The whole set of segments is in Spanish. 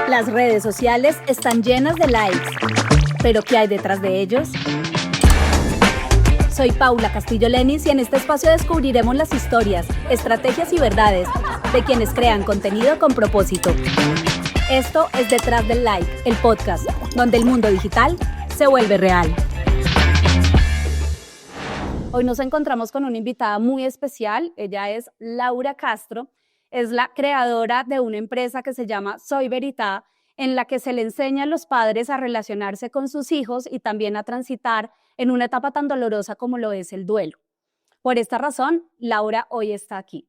Las redes sociales están llenas de likes, pero ¿qué hay detrás de ellos? Soy Paula Castillo Lenis y en este espacio descubriremos las historias, estrategias y verdades de quienes crean contenido con propósito. Esto es Detrás del Like, el podcast, donde el mundo digital se vuelve real. Hoy nos encontramos con una invitada muy especial. Ella es Laura Castro. Es la creadora de una empresa que se llama Soy Verità, en la que se le enseña a los padres a relacionarse con sus hijos y también a transitar en una etapa tan dolorosa como lo es el duelo. Por esta razón, Laura hoy está aquí.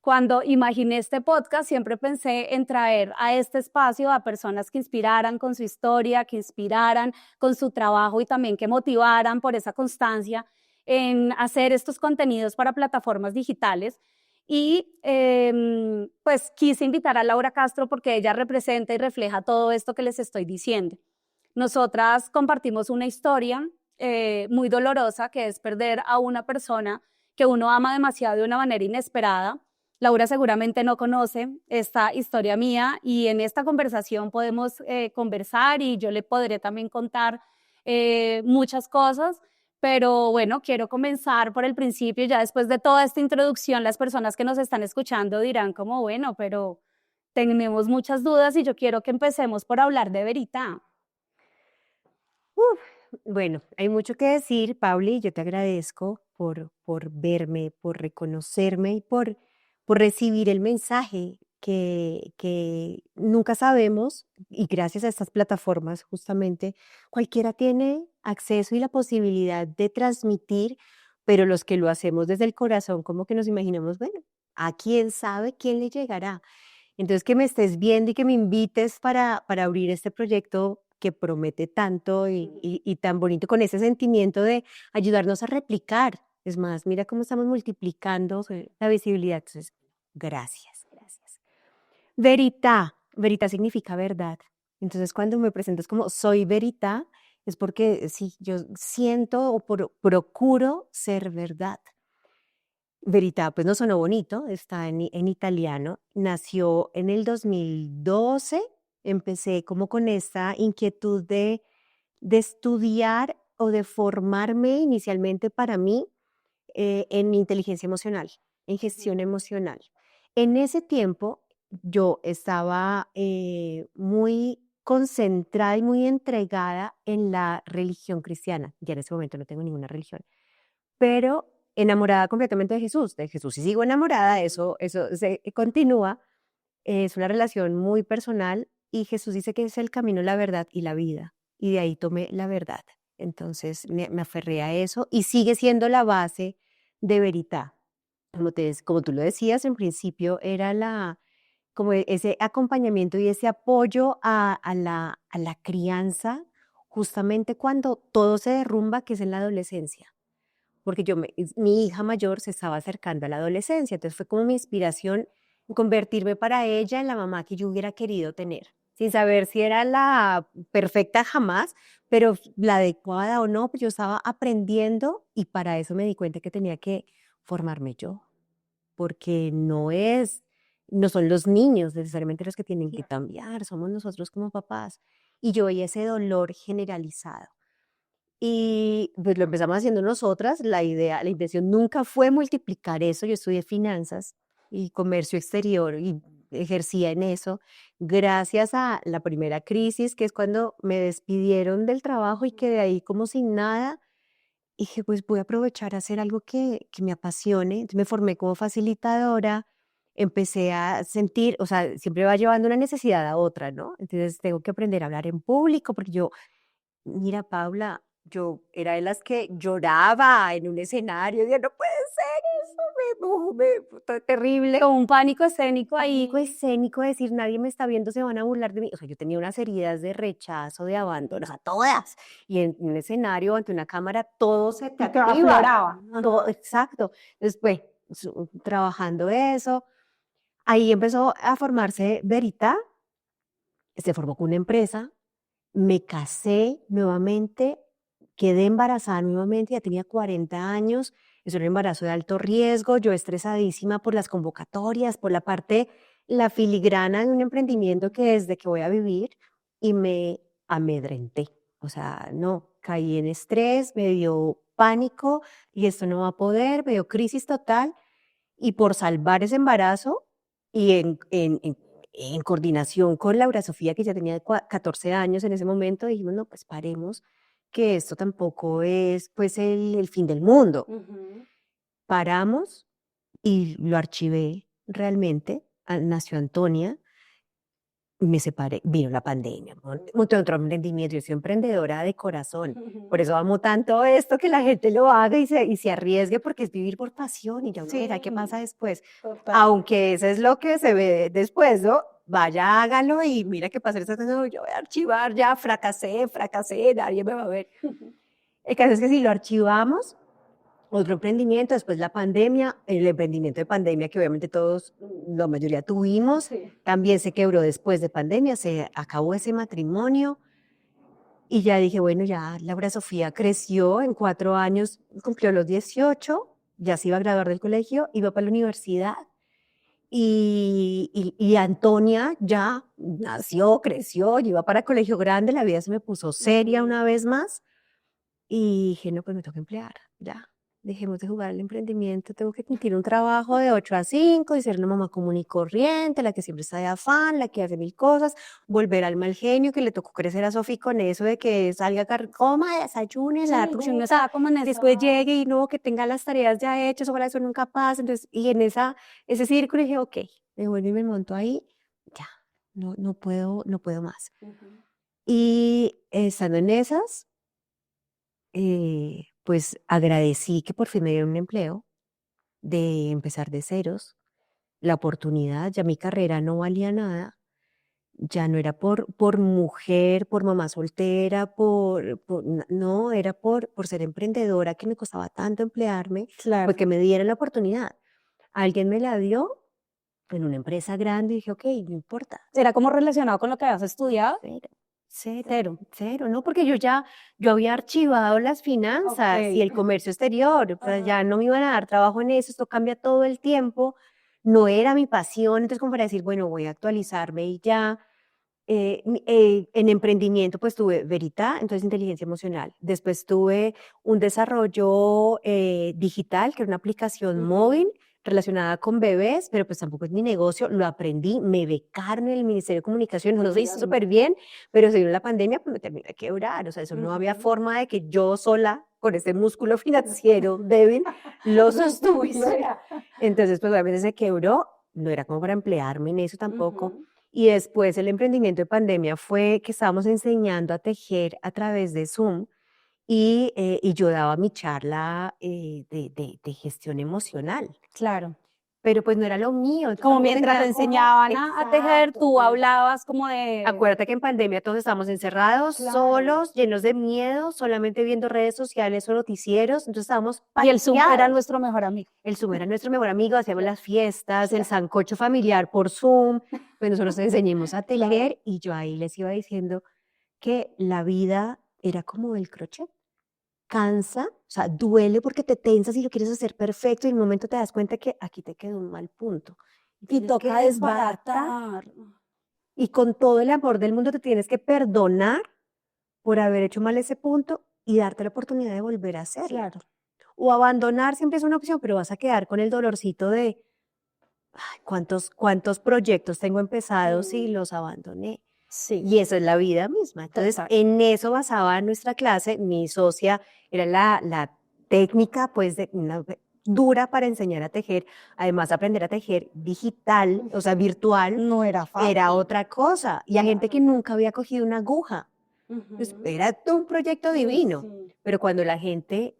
Cuando imaginé este podcast, siempre pensé en traer a este espacio a personas que inspiraran con su historia, que inspiraran con su trabajo y también que motivaran por esa constancia en hacer estos contenidos para plataformas digitales. Y pues quise invitar a Laura Castro porque ella representa y refleja todo esto que les estoy diciendo. Nosotras compartimos una historia muy dolorosa, que es perder a una persona que uno ama demasiado de una manera inesperada. Laura seguramente no conoce esta historia mía y en esta conversación podemos conversar y yo le podré también contar muchas cosas. Pero bueno, quiero comenzar por el principio. Ya después de toda esta introducción, las personas que nos están escuchando dirán como, bueno, pero tenemos muchas dudas y yo quiero que empecemos por hablar de Verità. Bueno, hay mucho que decir, Pauli. Yo te agradezco por verme, por reconocerme y por recibir el mensaje que nunca sabemos, y gracias a estas plataformas justamente cualquiera tiene acceso y la posibilidad de transmitir, pero los que lo hacemos desde el corazón como que nos imaginamos, bueno, a quién sabe quién le llegará. Entonces, que me estés viendo y que me invites para abrir este proyecto que promete tanto y tan bonito, con ese sentimiento de ayudarnos a replicar. Es más, mira cómo estamos multiplicando la visibilidad. Entonces, gracias, gracias. Verità significa verdad. Entonces, cuando me presentas como soy Verità, es porque sí, yo siento o procuro ser verdad. Verità, pues no sonó bonito, está en italiano, nació en el 2012, empecé como con esta inquietud de estudiar o de formarme inicialmente para mí en inteligencia emocional, en gestión emocional. En ese tiempo yo estaba muy concentrada y muy entregada en la religión cristiana. Ya en ese momento no tengo ninguna religión, pero enamorada completamente de Jesús y sigo enamorada, eso se continúa, es una relación muy personal y Jesús dice que es el camino, la verdad y la vida, y de ahí tomé la verdad. Entonces me aferré a eso y sigue siendo la base de Verità. Como tú lo decías, en principio era como ese acompañamiento y ese apoyo a la crianza, justamente cuando todo se derrumba, que es en la adolescencia. Porque mi hija mayor se estaba acercando a la adolescencia, entonces fue como mi inspiración convertirme para ella en la mamá que yo hubiera querido tener, sin saber si era la perfecta jamás, pero la adecuada o no, pues yo estaba aprendiendo y para eso me di cuenta que tenía que formarme yo, porque no son los niños necesariamente los que tienen que cambiar, somos nosotros como papás. Y yo veía ese dolor generalizado. Y pues lo empezamos haciendo nosotras, la intención nunca fue multiplicar eso. Yo estudié finanzas y comercio exterior y ejercía en eso gracias a la primera crisis, que es cuando me despidieron del trabajo y quedé ahí como sin nada. Y dije, pues voy a aprovechar a hacer algo que me apasione. Entonces me formé como facilitadora, empecé a sentir, o sea, siempre va llevando una necesidad a otra, ¿no? Entonces tengo que aprender a hablar en público porque mira, Paula, yo era de las que lloraba en un escenario, decía, no puede ser eso, fue terrible. Con un pánico escénico ahí. Pánico escénico, decir, nadie me está viendo, se van a burlar de mí. O sea, yo tenía unas heridas de rechazo, de abandono, o sea, todas. Y en un escenario, ante una cámara, todo se te activa. Afloraba. Todo, exacto. Después, trabajando eso, ahí empezó a formarse Verità, se formó con una empresa. Me casé nuevamente, quedé embarazada nuevamente, ya tenía 40 años, es un embarazo de alto riesgo, yo estresadísima por las convocatorias, por la parte la filigrana de un emprendimiento que es de que voy a vivir y me amedrenté. O sea, no, caí en estrés, me dio pánico y esto no va a poder, me dio crisis total y por salvar ese embarazo y en coordinación con Laura Sofía, que ya tenía 14 años en ese momento, dijimos, no, pues paremos, que esto tampoco es pues el fin del mundo. Paramos y lo archivé realmente. Nació Antonia, me separé, vino la pandemia, monté otro emprendimiento, yo soy emprendedora de corazón, por eso amo tanto esto, que la gente lo haga y se arriesgue, porque es vivir por pasión y ya uno verá qué pasa después, aunque eso es lo que se ve después, ¿no? Vaya, hágalo y mira qué pasa, no, yo voy a archivar, ya fracasé, nadie me va a ver. El caso es que si lo archivamos, otro emprendimiento, después la pandemia, el emprendimiento de pandemia que obviamente todos, la mayoría tuvimos, también se quebró después de pandemia, se acabó ese matrimonio y ya dije, bueno, ya Laura Sofía creció, en 4 años cumplió los 18, ya se iba a graduar del colegio, iba para la universidad y Antonia ya nació, creció, iba para colegio grande, la vida se me puso seria una vez más y dije, no, pues me toca emplear, ya. Dejemos de jugar al emprendimiento, tengo que cumplir un trabajo de 8 a 5 y ser una mamá común y corriente, la que siempre está de afán, la que hace mil cosas, volver al mal genio que le tocó crecer a Sofi con eso de que salga, coma, desayune, la porque uno estaba como en después llegue y no, que tenga las tareas ya hechas, ojalá eso nunca pase, entonces, y en ese círculo dije, ok, me vuelvo y me monto ahí, ya, no puedo más. Y estando en esas, pues agradecí que por fin me dieron un empleo, de empezar de ceros, la oportunidad, ya mi carrera no valía nada, ya no era por mujer, por mamá soltera, no, era por ser emprendedora, que me costaba tanto emplearme, Claro. pues que me dieran la oportunidad. Alguien me la dio en una empresa grande y dije, ok, no importa. ¿Era como relacionado con lo que habías estudiado? Cero, no, porque yo había archivado las finanzas y el comercio exterior, o sea, ya no me iban a dar trabajo en eso, esto cambia todo el tiempo, no era mi pasión, entonces como para decir, bueno, voy a actualizarme y ya. En emprendimiento pues tuve Verita, entonces inteligencia emocional, después tuve un desarrollo digital, que era una aplicación móvil relacionada con bebés, pero pues tampoco es mi negocio, lo aprendí, me becaron en el Ministerio de Comunicación, no se hizo súper bien, pero se dio la pandemia, pues me terminé de quebrar, o sea, eso no había forma de que yo sola, con ese músculo financiero débil, lo sostuviera. Entonces, pues obviamente se quebró, no era como para emplearme en eso tampoco. Y después el emprendimiento de pandemia fue que estábamos enseñando a tejer a través de Zoom y yo daba mi charla de gestión emocional. Claro. Pero pues no era lo mío. Como mientras te enseñaban a tejer, tú hablabas como de... Acuérdate que en pandemia todos estábamos encerrados, solos, llenos de miedo, solamente viendo redes sociales o noticieros, entonces estábamos Y el Zoom era paniqueados. nuestro mejor amigo. El Zoom era nuestro mejor amigo, hacíamos las fiestas, el sancocho familiar por Zoom, pues nosotros enseñamos a tejer y yo ahí les iba diciendo que la vida era como el crochet. Cansa, o sea, duele porque te tensas y lo quieres hacer perfecto y en un momento te das cuenta que aquí te quedó un mal punto. Y tienes toca que desbaratar. desbaratar. Y con todo el amor del mundo te tienes que perdonar por haber hecho mal ese punto y darte la oportunidad de volver a hacerlo. Claro. O abandonar siempre es una opción, pero vas a quedar con el dolorcito de ay, cuántos proyectos tengo empezados y los abandoné. Sí. Y eso es la vida misma. Entonces, Total. en eso basaba nuestra clase. Mi socia era la técnica, pues, dura para enseñar a tejer. Además, aprender a tejer digital, o sea, virtual, No era fácil. era otra cosa. Y a gente que nunca había cogido una aguja. Pues, era todo un proyecto divino. Sí. Pero cuando la gente,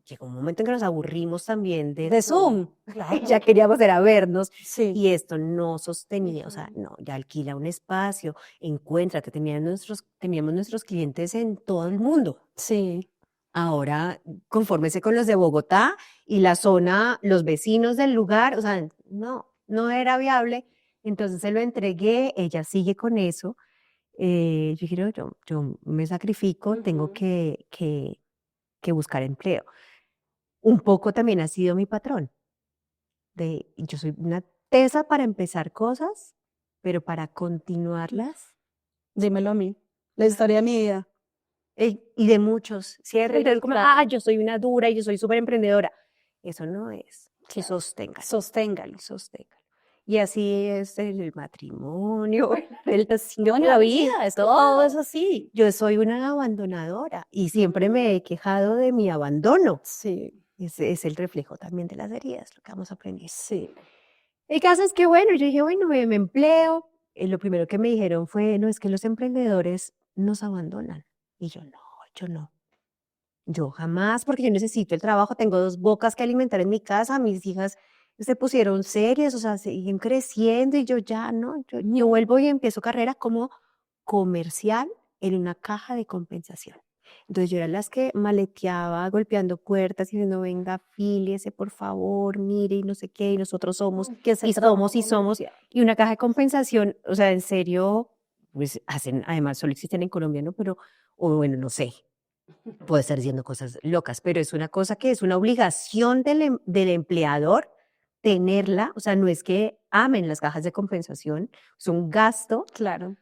llegó un momento en que nos aburrimos también De Zoom. y ya queríamos era vernos Sí. y esto no sostenía, o sea, no, ya alquila un espacio, encuéntrate, teníamos nuestros clientes en todo el mundo. Sí. Ahora, confórmese con los de Bogotá y la zona, los vecinos del lugar, o sea, no era viable. Entonces se lo entregué, ella sigue con eso. Yo dije, no, yo me sacrifico, tengo que buscar empleo. Un poco también ha sido mi patrón. Yo soy una tesa para empezar cosas pero para continuarlas, Dímelo a mí. La historia de mi vida. y de muchos, ¿cierto? Sí, Entonces, como, claro. yo soy una dura y yo soy súper emprendedora. Eso no es. Claro. Sosténgalo, Sosténgalo. sosténgalo. Y así es el matrimonio, la relación, No, la sí, vida, es todo es todo. así. Yo soy una abandonadora y siempre me he quejado de mi abandono. Sí, Es el reflejo también de las heridas, lo que vamos aprendiendo. sí. El caso es que, bueno, yo dije, bueno, me empleo. Lo primero que me dijeron fue, no, es que los emprendedores nos abandonan. Y yo, no, yo no. Yo jamás, porque yo necesito el trabajo, tengo 2 bocas que alimentar en mi casa, mis hijas se pusieron serias, o sea, siguen creciendo y yo ya, ¿no? Yo vuelvo y empiezo carrera como comercial en una caja de compensación. Entonces yo era las que maleteaba, golpeando puertas, y diciendo, venga, afíliese, por favor, mire, y no sé qué, y nosotros somos, Que es el y trabajo somos, y somos, comercial. y una caja de compensación, o sea, en serio, pues hacen, además solo existen en Colombia, ¿no? Pero, o bueno, no sé, puedo estar diciendo cosas locas, pero es una cosa que es una obligación del empleador tenerla, o sea, no es que amen las cajas de compensación, es un gasto. Claro.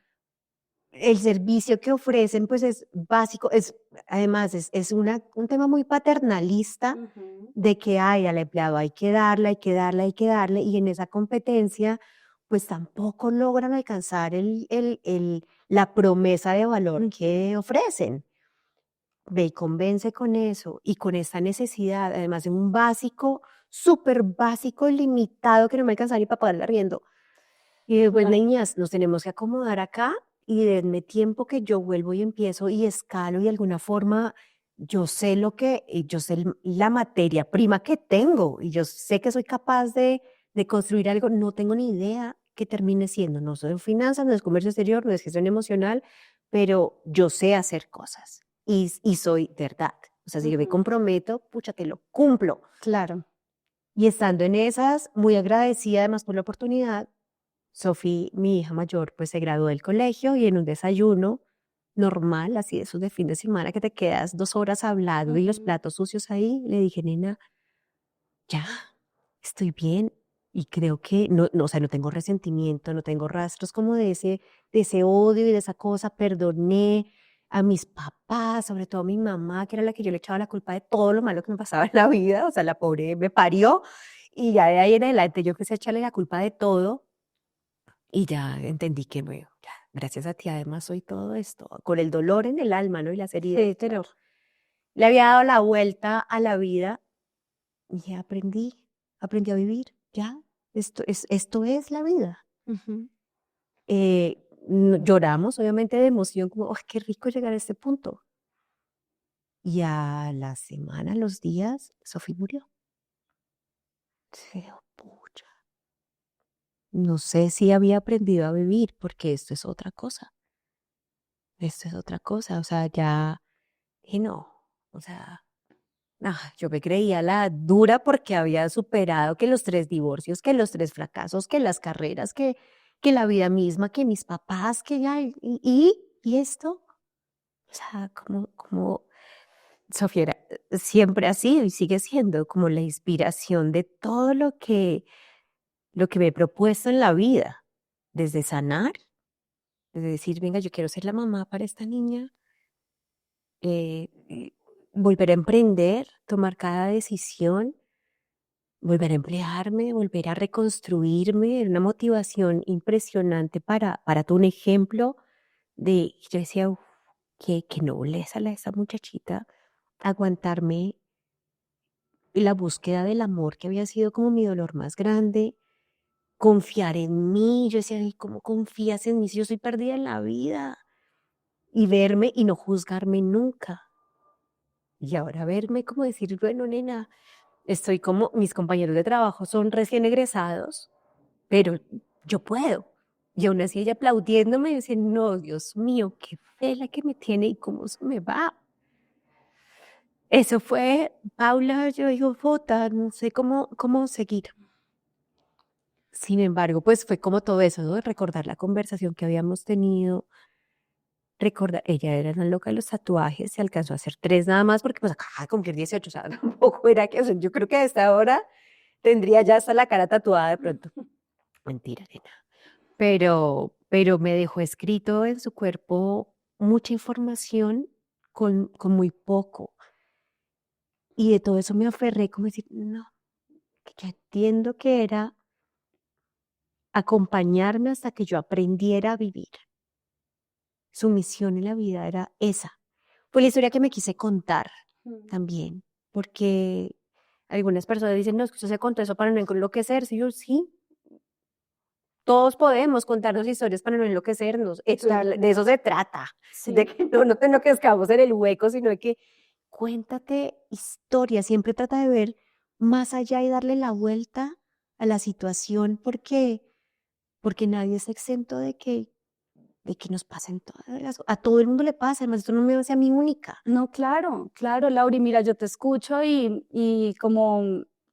El servicio que ofrecen, pues es básico, además es un tema muy paternalista de que hay al empleado hay que darle, hay que darle, hay que darle, y en esa competencia, pues tampoco logran alcanzar la promesa de valor que ofrecen. Ve y convence con eso y con esa necesidad, además de un básico, súper básico, limitado, que no me alcanza ni para pagar el arriendo. Y después, Claro. niñas, nos tenemos que acomodar acá y denme tiempo que yo vuelvo y empiezo y escalo y de alguna forma yo sé yo sé la materia prima que tengo y yo sé que soy capaz de construir algo, no tengo ni idea qué termine siendo, no soy en finanzas, no es comercio exterior, no es gestión emocional, pero yo sé hacer cosas y soy verdad. O sea, si yo me comprometo, pucha, te lo cumplo. Claro. Y estando en esas, muy agradecida además por la oportunidad, Sofi, mi hija mayor, pues se graduó del colegio y en un desayuno normal, así de esos de fin de semana, que te quedas 2 horas hablando y los platos sucios ahí, le dije, nena, ya, estoy bien. Y creo que no, o sea, no tengo resentimiento, no tengo rastros como de ese odio y de esa cosa. Perdoné a mis papás, sobre todo a mi mamá, que era la que yo le echaba la culpa de todo lo malo que me pasaba en la vida. O sea, la pobre me parió y ya de ahí en adelante yo empecé a echarle la culpa de todo. Y ya entendí que, bueno, ya, gracias a ti además soy todo esto, con el dolor en el alma, ¿no? Y las heridas, Sí, pero claro. le había dado la vuelta a la vida y ya aprendí a vivir, ya, esto es la vida. Ujú. Lloramos, obviamente, de emoción, como, ¡ay, qué rico llegar a este punto! Y a la semana, a los días, Sofía murió. Sí. Pero, pucha, no sé si había aprendido a vivir, porque esto es otra cosa, o sea, ya, y no, o sea, yo me creía la dura porque había superado que los 3 divorcios, que los 3 fracasos, que las carreras, que la vida misma, que mis papás, que ya, y esto, o sea, como Sofía era siempre ha sido y sigue siendo como la inspiración de todo lo que me he propuesto en la vida, desde sanar, desde decir, venga, yo quiero ser la mamá para esta niña, volver a emprender, tomar cada decisión, volver a emplearme, volver a reconstruirme, era una motivación impresionante para todo un ejemplo yo decía, "Uf, qué nobleza la de esa muchachita, aguantarme la búsqueda del amor que había sido como mi dolor más grande, confiar en mí". Yo decía, "Ay, ¿cómo confías en mí si yo soy perdida en la vida?". Y verme y no juzgarme nunca. Y ahora verme como decir, bueno, nena, estoy como, mis compañeros de trabajo son recién egresados, pero yo puedo. Y aún así ella aplaudiéndome y decía, no, Dios mío, qué fe la que me tiene y cómo se me va. Eso fue, Paula, yo digo, Jota, no sé cómo seguir. Sin embargo, pues fue como todo eso, ¿no? Recordar la conversación que habíamos tenido, recordar, ella era una loca de los tatuajes, se alcanzó a hacer 3 nada más porque pues acaba de cumplir 18, o sea, tampoco era que, o sea, yo creo que a esta hora tendría ya hasta la cara tatuada de pronto. Mentira, nena. pero me dejó escrito en su cuerpo mucha información con muy poco. Y de todo eso me aferré como decir, no, que yo entiendo que era acompañarme hasta que yo aprendiera a vivir. Su misión en la vida era esa. Fue la historia que me quise contar también, porque algunas personas dicen, no, es que usted se contó eso para no enloquecerse. Y yo, sí, todos podemos contarnos historias para no enloquecernos. De eso se trata, Sí. de que no te enloquezcamos en el hueco, sino de que cuéntate historias, siempre trata de ver más allá y darle la vuelta a la situación, porque nadie es exento de que nos pasen todas a todo el mundo le pasa, además esto no me hace a mí única. No, claro, claro, Lauri, mira, yo te escucho y como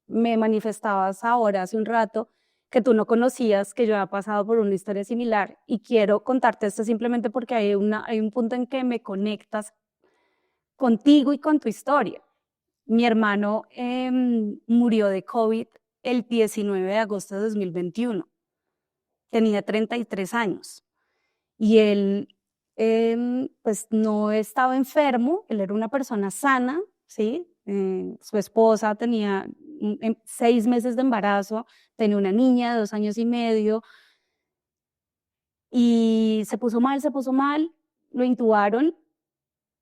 me manifestabas ahora hace un rato que tú no conocías que yo había pasado por una historia similar y quiero contarte esto simplemente porque hay un punto en que me conectas contigo y con tu historia. Mi hermano murió de COVID el 19 de agosto de 2021. Tenía 33 años y él pues no estaba enfermo, él era una persona sana, ¿sí? Su esposa tenía 6 meses de embarazo, tenía una niña de 2 años y medio y se puso mal, lo intubaron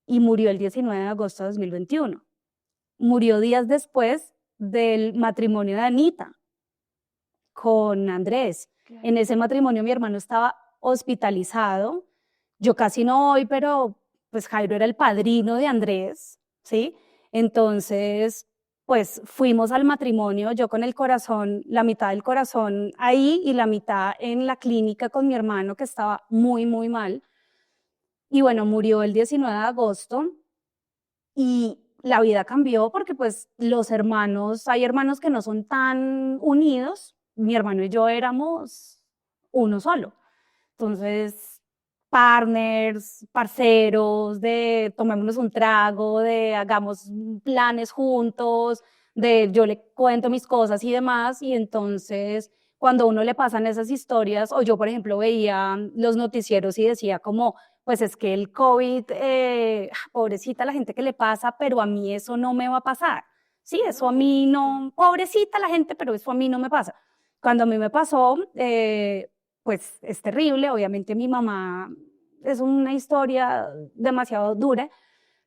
y murió el 19 de agosto de 2021. Murió días después del matrimonio de Anita con Andrés. Claro. En ese matrimonio mi hermano estaba hospitalizado. Yo casi no voy, pero pues Jairo era el padrino de Andrés, ¿sí? Entonces, pues fuimos al matrimonio, yo con el corazón, la mitad del corazón ahí y la mitad en la clínica con mi hermano que estaba muy, muy mal. Y bueno, murió el 19 de agosto y la vida cambió porque pues los hermanos, hay hermanos que no son tan unidos, mi hermano y yo éramos uno solo. Entonces, partners, parceros, de tomémonos un trago, de hagamos planes juntos, de yo le cuento mis cosas y demás, y entonces cuando a uno le pasan esas historias, o yo por ejemplo veía los noticieros y decía como, pues es que el COVID, pobrecita la gente que le pasa, pero a mí eso no me va a pasar. Sí, eso a mí no, pobrecita la gente, pero eso a mí no me pasa. Cuando a mí me pasó, pues es terrible, obviamente mi mamá es una historia demasiado dura,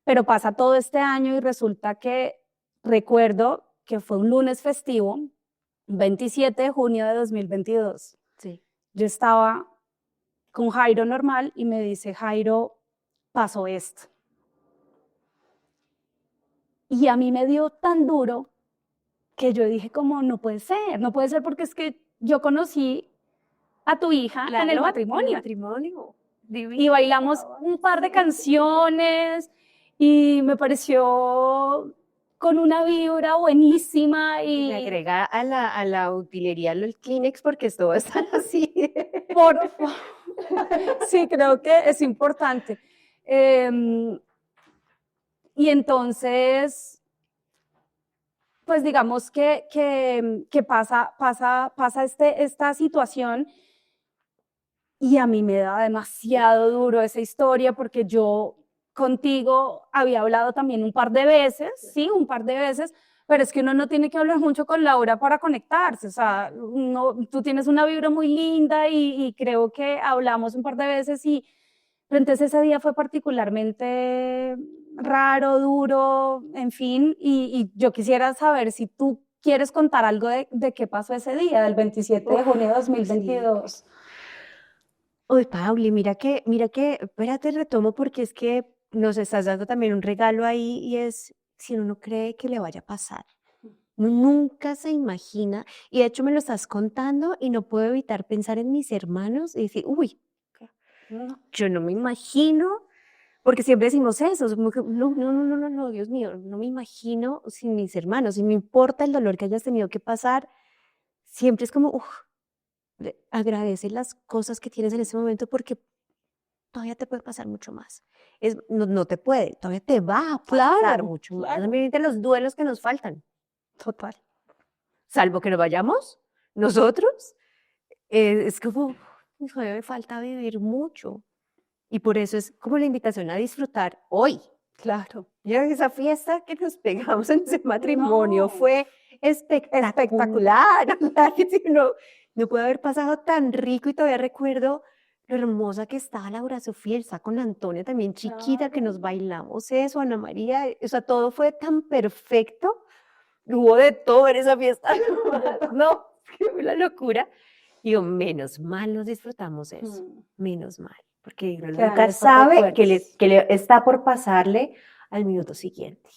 pero pasa todo este año y resulta que recuerdo que fue un lunes festivo, 27 de junio de 2022. Sí. Yo estaba con Jairo normal y me dice, Jairo, pasó esto. Y a mí me dio tan duro que yo dije como, no puede ser porque es que yo conocí a tu hija en el matrimonio. Y bailamos un par de canciones y me pareció con una vibra buenísima. Y me agrega a la utilería el Kleenex porque esto va a estar así. Por favor. Sí, creo que es importante. Y entonces, pues digamos que pasa esta situación y a mí me da demasiado duro esa historia porque yo contigo había hablado también un par de veces, sí, un par de veces, pero es que uno no tiene que hablar mucho con Laura para conectarse, o sea, tú tienes una vibra muy linda y creo que hablamos un par de veces pero entonces ese día fue particularmente raro, duro, en fin, y yo quisiera saber si tú quieres contar algo de qué pasó ese día, del 27 de junio de 2022. Sí. Uy, Pauli, mira que, espérate, retomo porque es que nos estás dando también un regalo ahí y es si uno no cree que le vaya a pasar. Uno nunca se imagina, y de hecho me lo estás contando y no puedo evitar pensar en mis hermanos y decir, uy, yo no me imagino, porque siempre decimos eso, es como que, no, no, no, no, no, no, Dios mío, no me imagino sin mis hermanos, y no importa el dolor que hayas tenido que pasar, siempre es como, agradece las cosas que tienes en ese momento porque todavía te puede pasar mucho más. No te puede, todavía te va a pasar mucho más. Miren los duelos que nos faltan. Total. Salvo que nos vayamos nosotros, es como, todavía me falta vivir mucho. Y por eso es como la invitación a disfrutar hoy. Claro. Ya esa fiesta que nos pegamos en ese matrimonio No. fue espectacular. O sea, que si no puede haber pasado tan rico y todavía recuerdo lo hermosa que estaba Laura Sofía, está con Antonia también chiquita, que nos Claro. bailamos eso, Ana María, o sea, todo fue tan perfecto. Hubo de todo en esa fiesta. No, fue la locura. Digo, menos mal nos disfrutamos eso, menos mal, porque uno Quedan nunca esos sabe recuerdos. que le está por pasarle al minuto siguiente.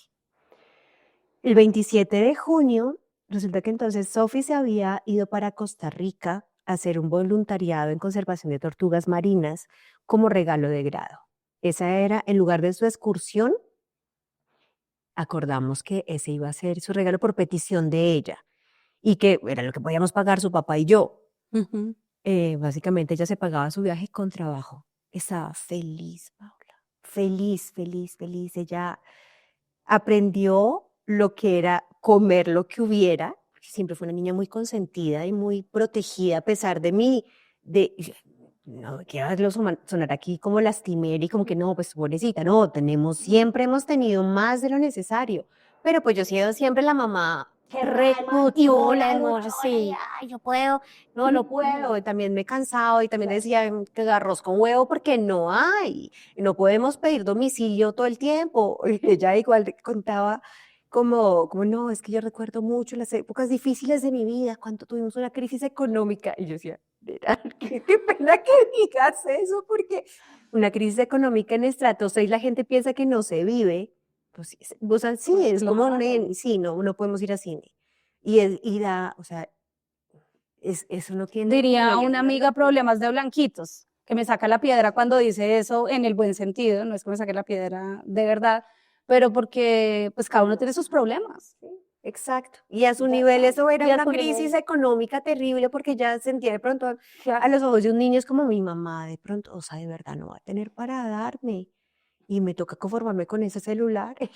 El 27 de junio, resulta que entonces Sophie se había ido para Costa Rica a hacer un voluntariado en conservación de tortugas marinas como regalo de grado. Esa era, en lugar de su excursión, acordamos que ese iba a ser su regalo por petición de ella y que era lo que podíamos pagar su papá y yo. Ujú. Básicamente ella se pagaba su viaje con trabajo. Estaba feliz, Paula. Feliz, feliz, feliz. Ella aprendió lo que era comer lo que hubiera, porque siempre fue una niña muy consentida y muy protegida a pesar de mí, no quiero hacerlo sonar aquí como lastimera y como que no, pues pobrecita, no, siempre hemos tenido más de lo necesario, pero pues yo he sido siempre la mamá que rema, y Luchona, luchona, y sí. ay, yo puedo, no puedo, y también me he cansado y también decía que arroz con huevo porque no hay, y no podemos pedir domicilio todo el tiempo. Y ella igual contaba como no, es que yo recuerdo mucho las épocas difíciles de mi vida, cuando tuvimos una crisis económica, y yo decía, "Mira, qué pena que digas eso, porque una crisis económica en estrato 6 la gente piensa que no se vive, pues sí, o sea, sí, Pues es como, claro. sí, no podemos ir a cine. Y da, o sea, eso no tiene Diría nombre, es una una amiga locura. problemas de blanquitos, que me saca la piedra cuando dice eso en el buen sentido, no es que me saque la piedra de verdad, pero porque pues cada uno tiene sus problemas. Sí, exacto. Y a su Ya nivel está. eso era Y a una su crisis nivel. económica terrible porque ya sentía de pronto a Claro. los ojos de un niño es como mi mamá de pronto, o sea, de verdad no va a tener para darme y me toca conformarme con ese celular. Y yo,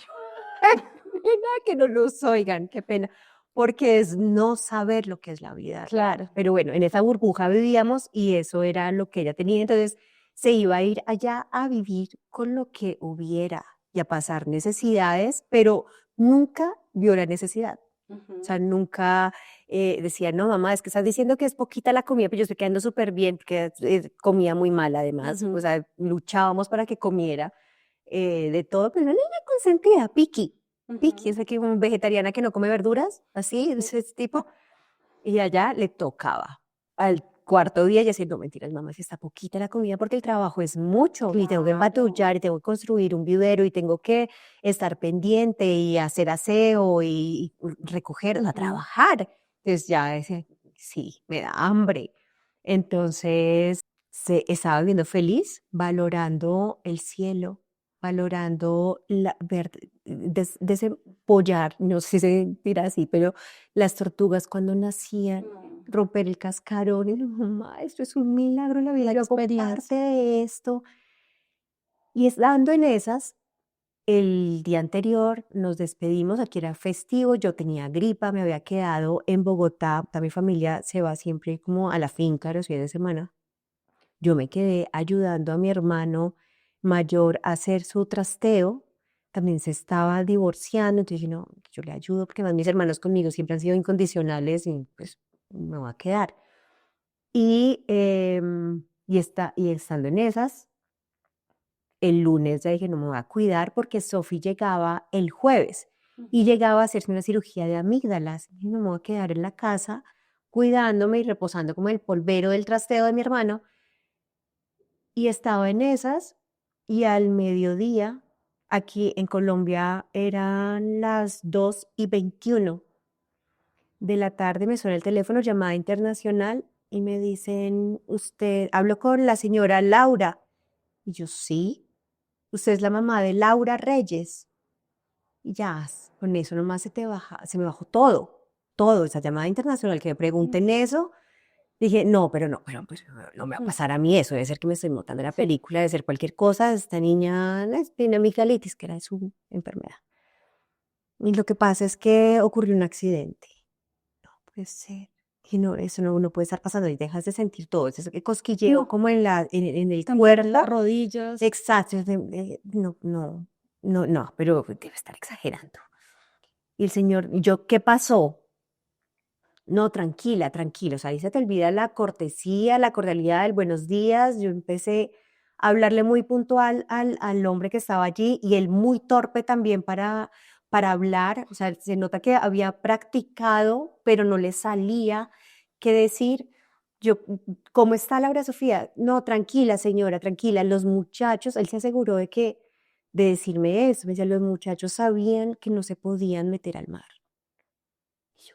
qué pena que no los oigan, qué pena, porque es no saber lo que es la vida real. Claro. Pero bueno, en esa burbuja vivíamos y eso era lo que ella tenía. Entonces se iba a ir allá a vivir con lo que hubiera y a pasar necesidades, pero nunca vio la necesidad. O Ujú. sea, nunca decía, no, mamá, es que estás diciendo que es poquita la comida, pero yo estoy quedando súper bien, porque comía muy mal además. O Ujú. sea, luchábamos para que comiera de todo, pero una niña consentida, piqui. Piqui, Ujú. es que una vegetariana que no come verduras, así, de ese tipo. Y allá le tocaba. Al cuarto día ya decía, no, mentiras, mamá, si está poquita la comida porque el trabajo es mucho y tengo que Claro. empaturrar y tengo que construir un vivero y tengo que estar pendiente y hacer aseo y recoger, a Ujú. trabajar. Entonces ya decía, sí, me da hambre. Entonces se estaba viviendo feliz, valorando el cielo, valorando desempollar, no sé si se dirá así, pero las tortugas cuando nacían, Mm. romper el cascarón, y yo, mamá, esto es un milagro en la vida, La yo hago parte experiencia. de esto. Y estando en esas, el día anterior nos despedimos, aquí era festivo, yo tenía gripa, me había quedado en Bogotá, toda mi familia se va siempre como a la finca los fines de semana. Yo me quedé ayudando a mi hermano mayor a hacer su trasteo. También se estaba divorciando, entonces dije, no, yo le ayudo porque más mis hermanos conmigo siempre han sido incondicionales y pues me voy a quedar. Y estando en esas, el lunes ya dije, no me voy a cuidar porque Sophie llegaba el jueves y Ujú. llegaba a hacerse una cirugía de amígdalas. Y no me voy a quedar en la casa cuidándome y reposando como el polvero del trasteo de mi hermano. Y estaba en esas y al mediodía, aquí en Colombia eran las 2:21 de la tarde, me suena el teléfono, llamada internacional, y me dicen, usted, hablo con la señora Laura. Y yo, sí, usted es la mamá de Laura Reyes. Y ya, con eso nomás se me bajó todo, esa llamada internacional que me pregunten eso. Dije, no, pero pues no me va a Mm. pasar a mí eso, debe ser que me estoy montando en la Sí. película, debe ser cualquier cosa, esta niña tiene amigdalitis, que era su enfermedad. Y lo que pasa es que ocurrió un accidente. No puede ser. Y no, eso no puede estar pasando y dejas de sentir todo, ese cosquilleo No, como en el también en las cuerpo. rodillas. Exacto, no, pero debe estar exagerando. Y el señor, yo, ¿qué pasó? No, tranquila, tranquila, o sea, ahí se te olvida la cortesía, la cordialidad, el buenos días. Yo empecé a hablarle muy puntual al hombre que estaba allí y él muy torpe también para hablar, o sea, se nota que había practicado, pero no le salía qué decir. Yo, ¿cómo está Laura Sofía? No, tranquila, señora, tranquila. Los muchachos, él se aseguró de decirme eso, me decía, los muchachos sabían que no se podían meter al mar. Y yo,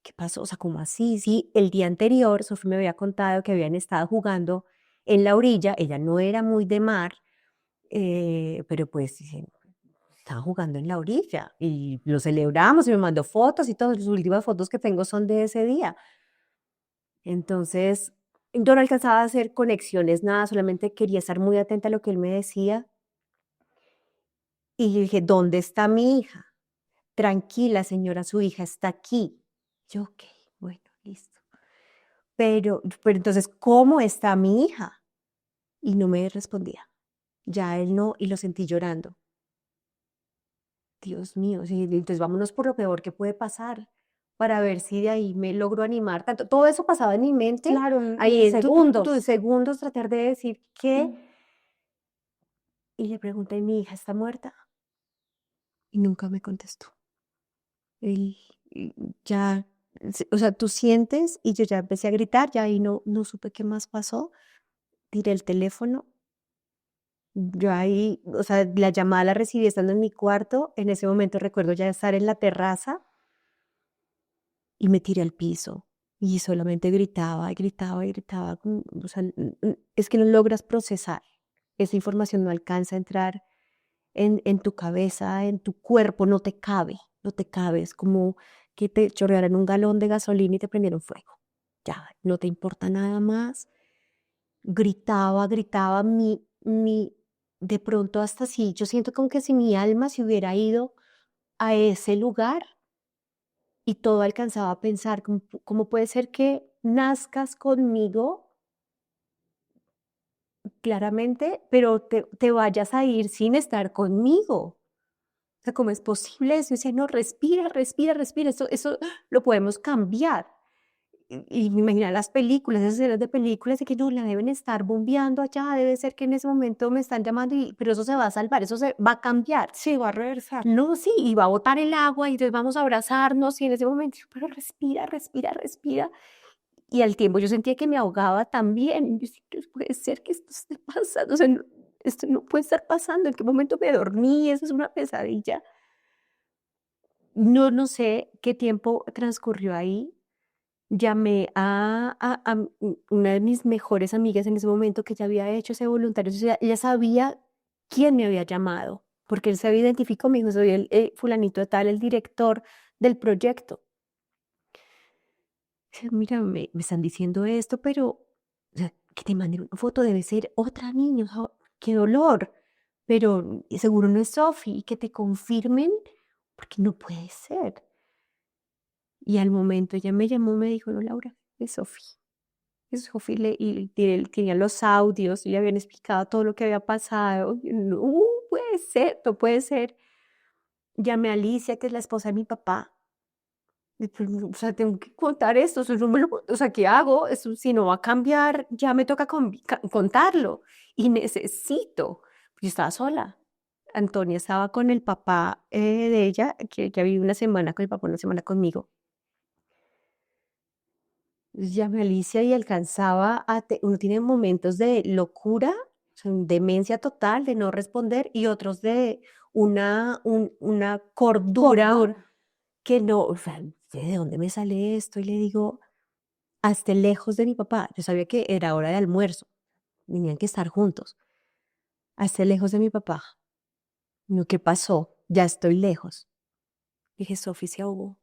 ¿qué pasó? O sea, ¿cómo así? Sí, el día anterior, Sofía me había contado que habían estado jugando en la orilla, ella no era muy de mar, pero pues dice, estaban jugando en la orilla y lo celebramos y me mandó fotos y todas las últimas fotos que tengo son de ese día. Entonces, yo no alcanzaba a hacer conexiones, nada, solamente quería estar muy atenta a lo que él me decía y yo dije, ¿dónde está mi hija? Tranquila, señora, su hija está aquí. Yo, ok, bueno, listo. Pero entonces, ¿cómo está mi hija? Y no me respondía. Ya él no, y lo sentí llorando. Dios mío, sí, entonces vámonos por lo peor que puede pasar para ver si de ahí me logro animar tanto. Todo eso pasaba en mi mente, Claro, ahí en en tus segundos. segundos tratar de decir qué. Mm. Y le pregunté, ¿mi hija está muerta? Y nunca me contestó. Y ya, o sea, tú sientes y yo ya empecé a gritar, ya ahí no supe qué más pasó. Tiré el teléfono. Yo ahí, o sea, la llamada la recibí estando en mi cuarto. En ese momento recuerdo ya estar en la terraza y me tiré al piso y solamente gritaba y gritaba y gritaba. O sea, es que no logras procesar. Esa información no alcanza a entrar en tu cabeza, en tu cuerpo, no te cabe, no te cabe. Es como que te chorrearan un galón de gasolina y te prendieron fuego. Ya, no te importa nada más. Gritaba, gritaba, de pronto hasta así, yo siento como que si mi alma se hubiera ido a ese lugar y todo alcanzaba a pensar, ¿cómo puede ser que nazcas conmigo claramente, pero te vayas a ir sin estar conmigo? O sea, ¿cómo es posible eso? Y decía, no, respira, respira, respira, eso lo podemos cambiar. Y me imaginaba las películas, esas escenas de películas de que no, la deben estar bombeando allá, debe ser que en ese momento me están llamando, pero eso se va a salvar, eso se va a cambiar. Sí, va a reversar. No, sí, y va a botar el agua y entonces vamos a abrazarnos y en ese momento, yo, pero respira, respira, respira. Y al tiempo yo sentía que me ahogaba también. Y yo decía, no puede ser que esto esté pasando, o sea, esto no puede estar pasando. ¿En qué momento me dormí? Eso es una pesadilla. No sé qué tiempo transcurrió ahí. Llamé a una de mis mejores amigas en ese momento que ya había hecho ese voluntario. O sea, ella sabía quién me había llamado, porque él se identificó, me dijo, soy el fulanito de tal, el director del proyecto. Mira, me están diciendo esto, pero o sea, que te manden una foto debe ser otra niña, o sea, qué dolor, pero seguro no es Sofi, y que te confirmen, porque no puede ser. Y al momento ella me llamó, me dijo, no, Laura, es Sofi. Es Sofi, y tenía los audios, y le habían explicado todo lo que había pasado. Y yo, no puede ser, no puede ser. Llamé a Alicia, que es la esposa de mi papá. Y pues, o sea, tengo que contar esto, eso no me lo, o sea, ¿qué hago? Eso, si no va a cambiar, ya me toca contarlo. Y necesito, yo estaba sola. Antonia estaba con el papá de ella, que ya viví una semana con el papá, una semana conmigo. Llamé a Alicia y alcanzaba uno tiene momentos de locura, o sea, demencia total, de no responder, y otros de una cordura Cordura. que no, o sea, ¿de dónde me sale esto? Y le digo, hasta lejos de mi papá. Yo sabía que era hora de almuerzo, tenían que estar juntos. Hasta lejos de mi papá. No, ¿qué pasó? Ya estoy lejos. Dije, Sofi se ahogó.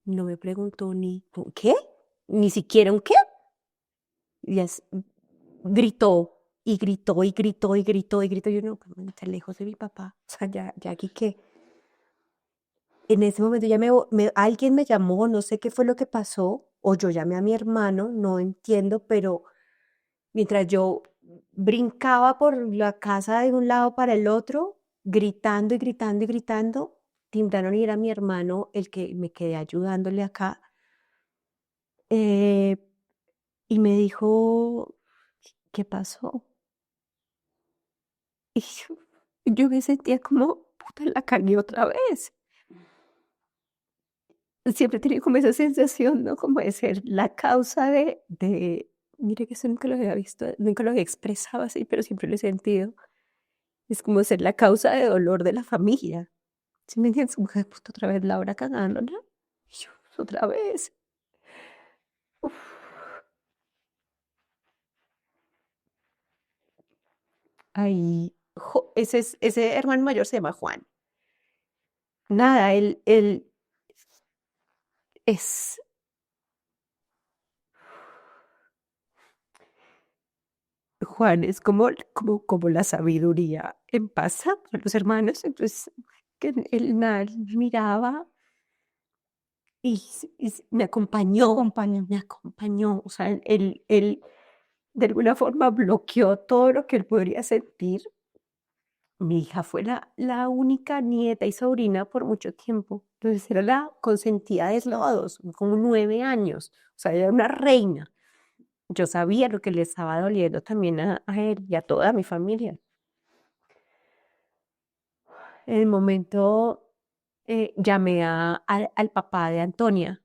No me preguntó ni ¿qué? Ni siquiera un qué. Y gritó y gritó y gritó y gritó y gritó. Yo no, pero está lejos de mi papá. O sea, ya aquí qué. En ese momento ya alguien me llamó, no sé qué fue lo que pasó, o yo llamé a mi hermano, no entiendo, pero mientras yo brincaba por la casa de un lado para el otro, gritando y gritando y gritando, timbraron y era mi hermano el que me quedé ayudándole acá. eh, y me dijo, ¿qué pasó? Y yo me sentía como, puta, la cagué otra vez. Siempre he tenido como esa sensación, ¿no? Como de ser la causa mire que eso nunca lo había visto, nunca lo había expresado así, pero siempre lo he sentido. Es como ser la causa de dolor de la familia. ¿Sí me entiendes? Como que puta, otra vez Laura cagándola. Y yo, otra vez. Uf. Ahí, ese hermano mayor se llama Juan. Nada, él es, Juan es como la sabiduría en pasa para los hermanos. Entonces, que él nada, él miraba me acompañó, me acompañó. O sea, él de alguna forma bloqueó todo lo que él podría sentir. Mi hija fue la única nieta y sobrina por mucho tiempo. Entonces era la consentida de todos, como 9 años. O sea, era una reina. Yo sabía lo que le estaba doliendo también a él y a toda mi familia. En el momento llamé al papá de Antonia.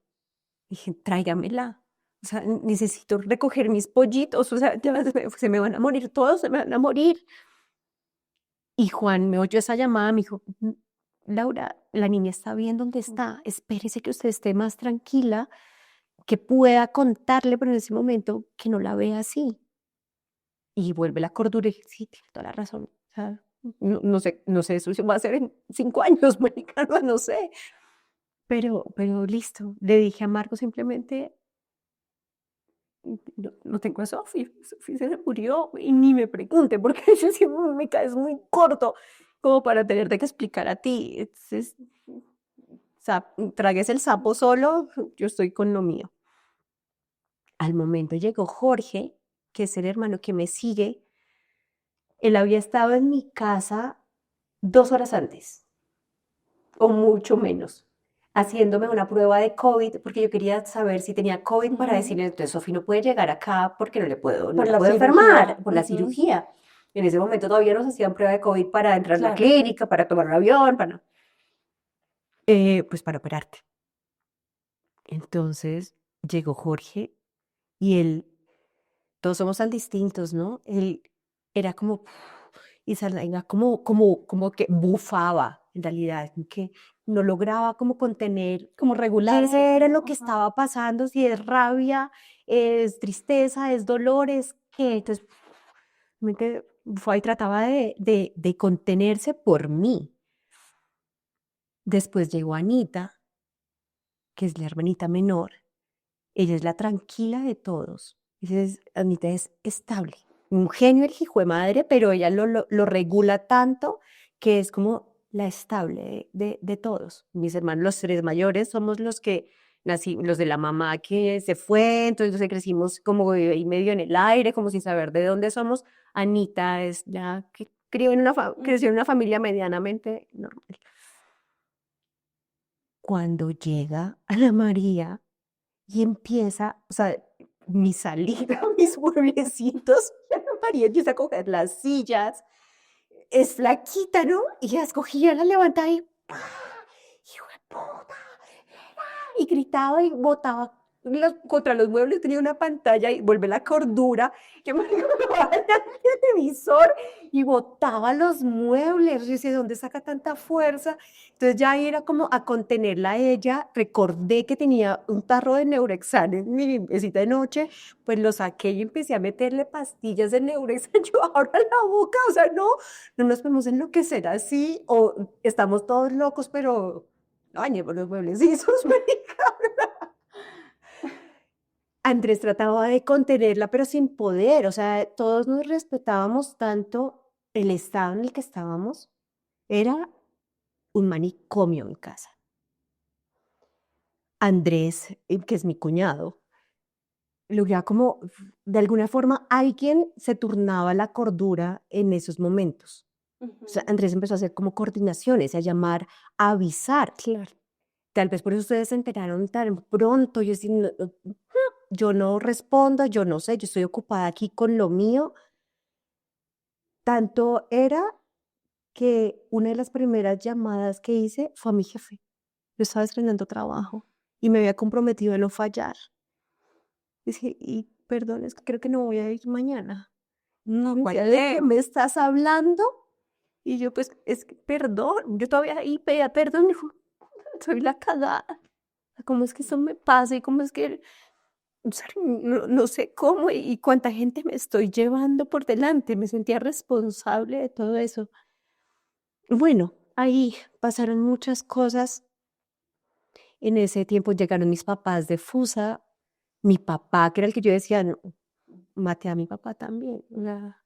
Dije, tráigamela. O sea, necesito recoger mis pollitos. O sea, ya se me van a morir todos, se me van a morir. Y Juan me oyó esa llamada, me dijo, Laura, la niña está bien donde está. Espérese que usted esté más tranquila, que pueda contarle, pero en ese momento que no la vea así. Y vuelve la cordura y dije, sí, tiene toda la razón. O sea, no sé, eso va a ser en 5 años, Mónica, no sé. Pero listo. Le dije a Marco simplemente, no tengo a Sofi. Sofi se le murió y ni me pregunte, porque eso sí me caes muy corto como para tenerte que explicar a ti. Tragues el sapo solo, yo estoy con lo mío. Al momento llegó Jorge, que es el hermano que me sigue. Él había estado en mi casa 2 horas antes, o mucho menos, haciéndome una prueba de COVID, porque yo quería saber si tenía COVID para decirle, entonces Sofi no puede llegar acá porque no la puedo enfermar por la cirugía. En ese momento todavía nos hacían prueba de COVID para entrar a la clínica, para tomar un avión, pues para operarte. Entonces llegó Jorge y todos somos tan distintos, ¿no? Él era como, y Saldaña como que bufaba, en realidad, que no lograba como contener, como regular. qué era lo que estaba pasando, si es rabia, es tristeza, es dolor, es qué. Entonces, fue y trataba de contenerse por mí. Después llegó Anita, que es la hermanita menor. Ella es la tranquila de todos. Anita es estable. Un genio el hijo de madre, pero ella lo regula tanto que es como la estable de todos. Mis hermanos, los tres mayores, somos los que nací, los de la mamá que se fue, entonces crecimos como ahí medio en el aire, como sin saber de dónde somos. Anita es ya que creció en una familia medianamente normal. Cuando llega Ana María y empieza, o sea, mi salida, mis mueblecitos, Ana María empieza a coger las sillas, es flaquita, ¿no? Y ya escogía, la levantaba y ¡pah! ¡Hijo de puta! Y gritaba y botaba contra los muebles, tenía una pantalla y vuelve la cordura. Yo me agarraba el televisor y botaba los muebles. Yo decía, ¿de dónde saca tanta fuerza? Entonces ya ahí era como a contenerla a ella. Recordé que tenía un tarro de Neurexan en mi mesita de noche, pues lo saqué y empecé a meterle pastillas de Neurexan. Yo abro la boca, o sea, no nos podemos enloquecer así, o estamos todos locos, pero bañemos los mueblecitos, marica. Andrés trataba de contenerla, pero sin poder. O sea, todos nos respetábamos tanto. El estado en el que estábamos era un manicomio en casa. Andrés, que es mi cuñado, lograba como, de alguna forma, alguien se turnaba la cordura en esos momentos. O sea, Andrés empezó a hacer como coordinaciones, a llamar, a avisar. Claro. Tal vez por eso ustedes se enteraron tan pronto. Yo, yo no respondo, yo no sé, yo estoy ocupada aquí con lo mío. Tanto era que una de las primeras llamadas que hice fue a mi jefe. Yo estaba estrenando trabajo y me había comprometido a no fallar. Dije, y perdón, es que creo que no voy a ir mañana. No, ¿De qué me estás hablando? Y yo, pues, es que, perdón, yo todavía ahí pedía perdón, dijo, soy la cagada. ¿Cómo es que eso me pasa? ¿Y cómo es que, o sea, no sé cómo y cuánta gente me estoy llevando por delante? Me sentía responsable de todo eso. Bueno, ahí pasaron muchas cosas. En ese tiempo llegaron mis papás de Fusa, mi papá, que era el que yo decía, "No, maté a mi papá también. O sea,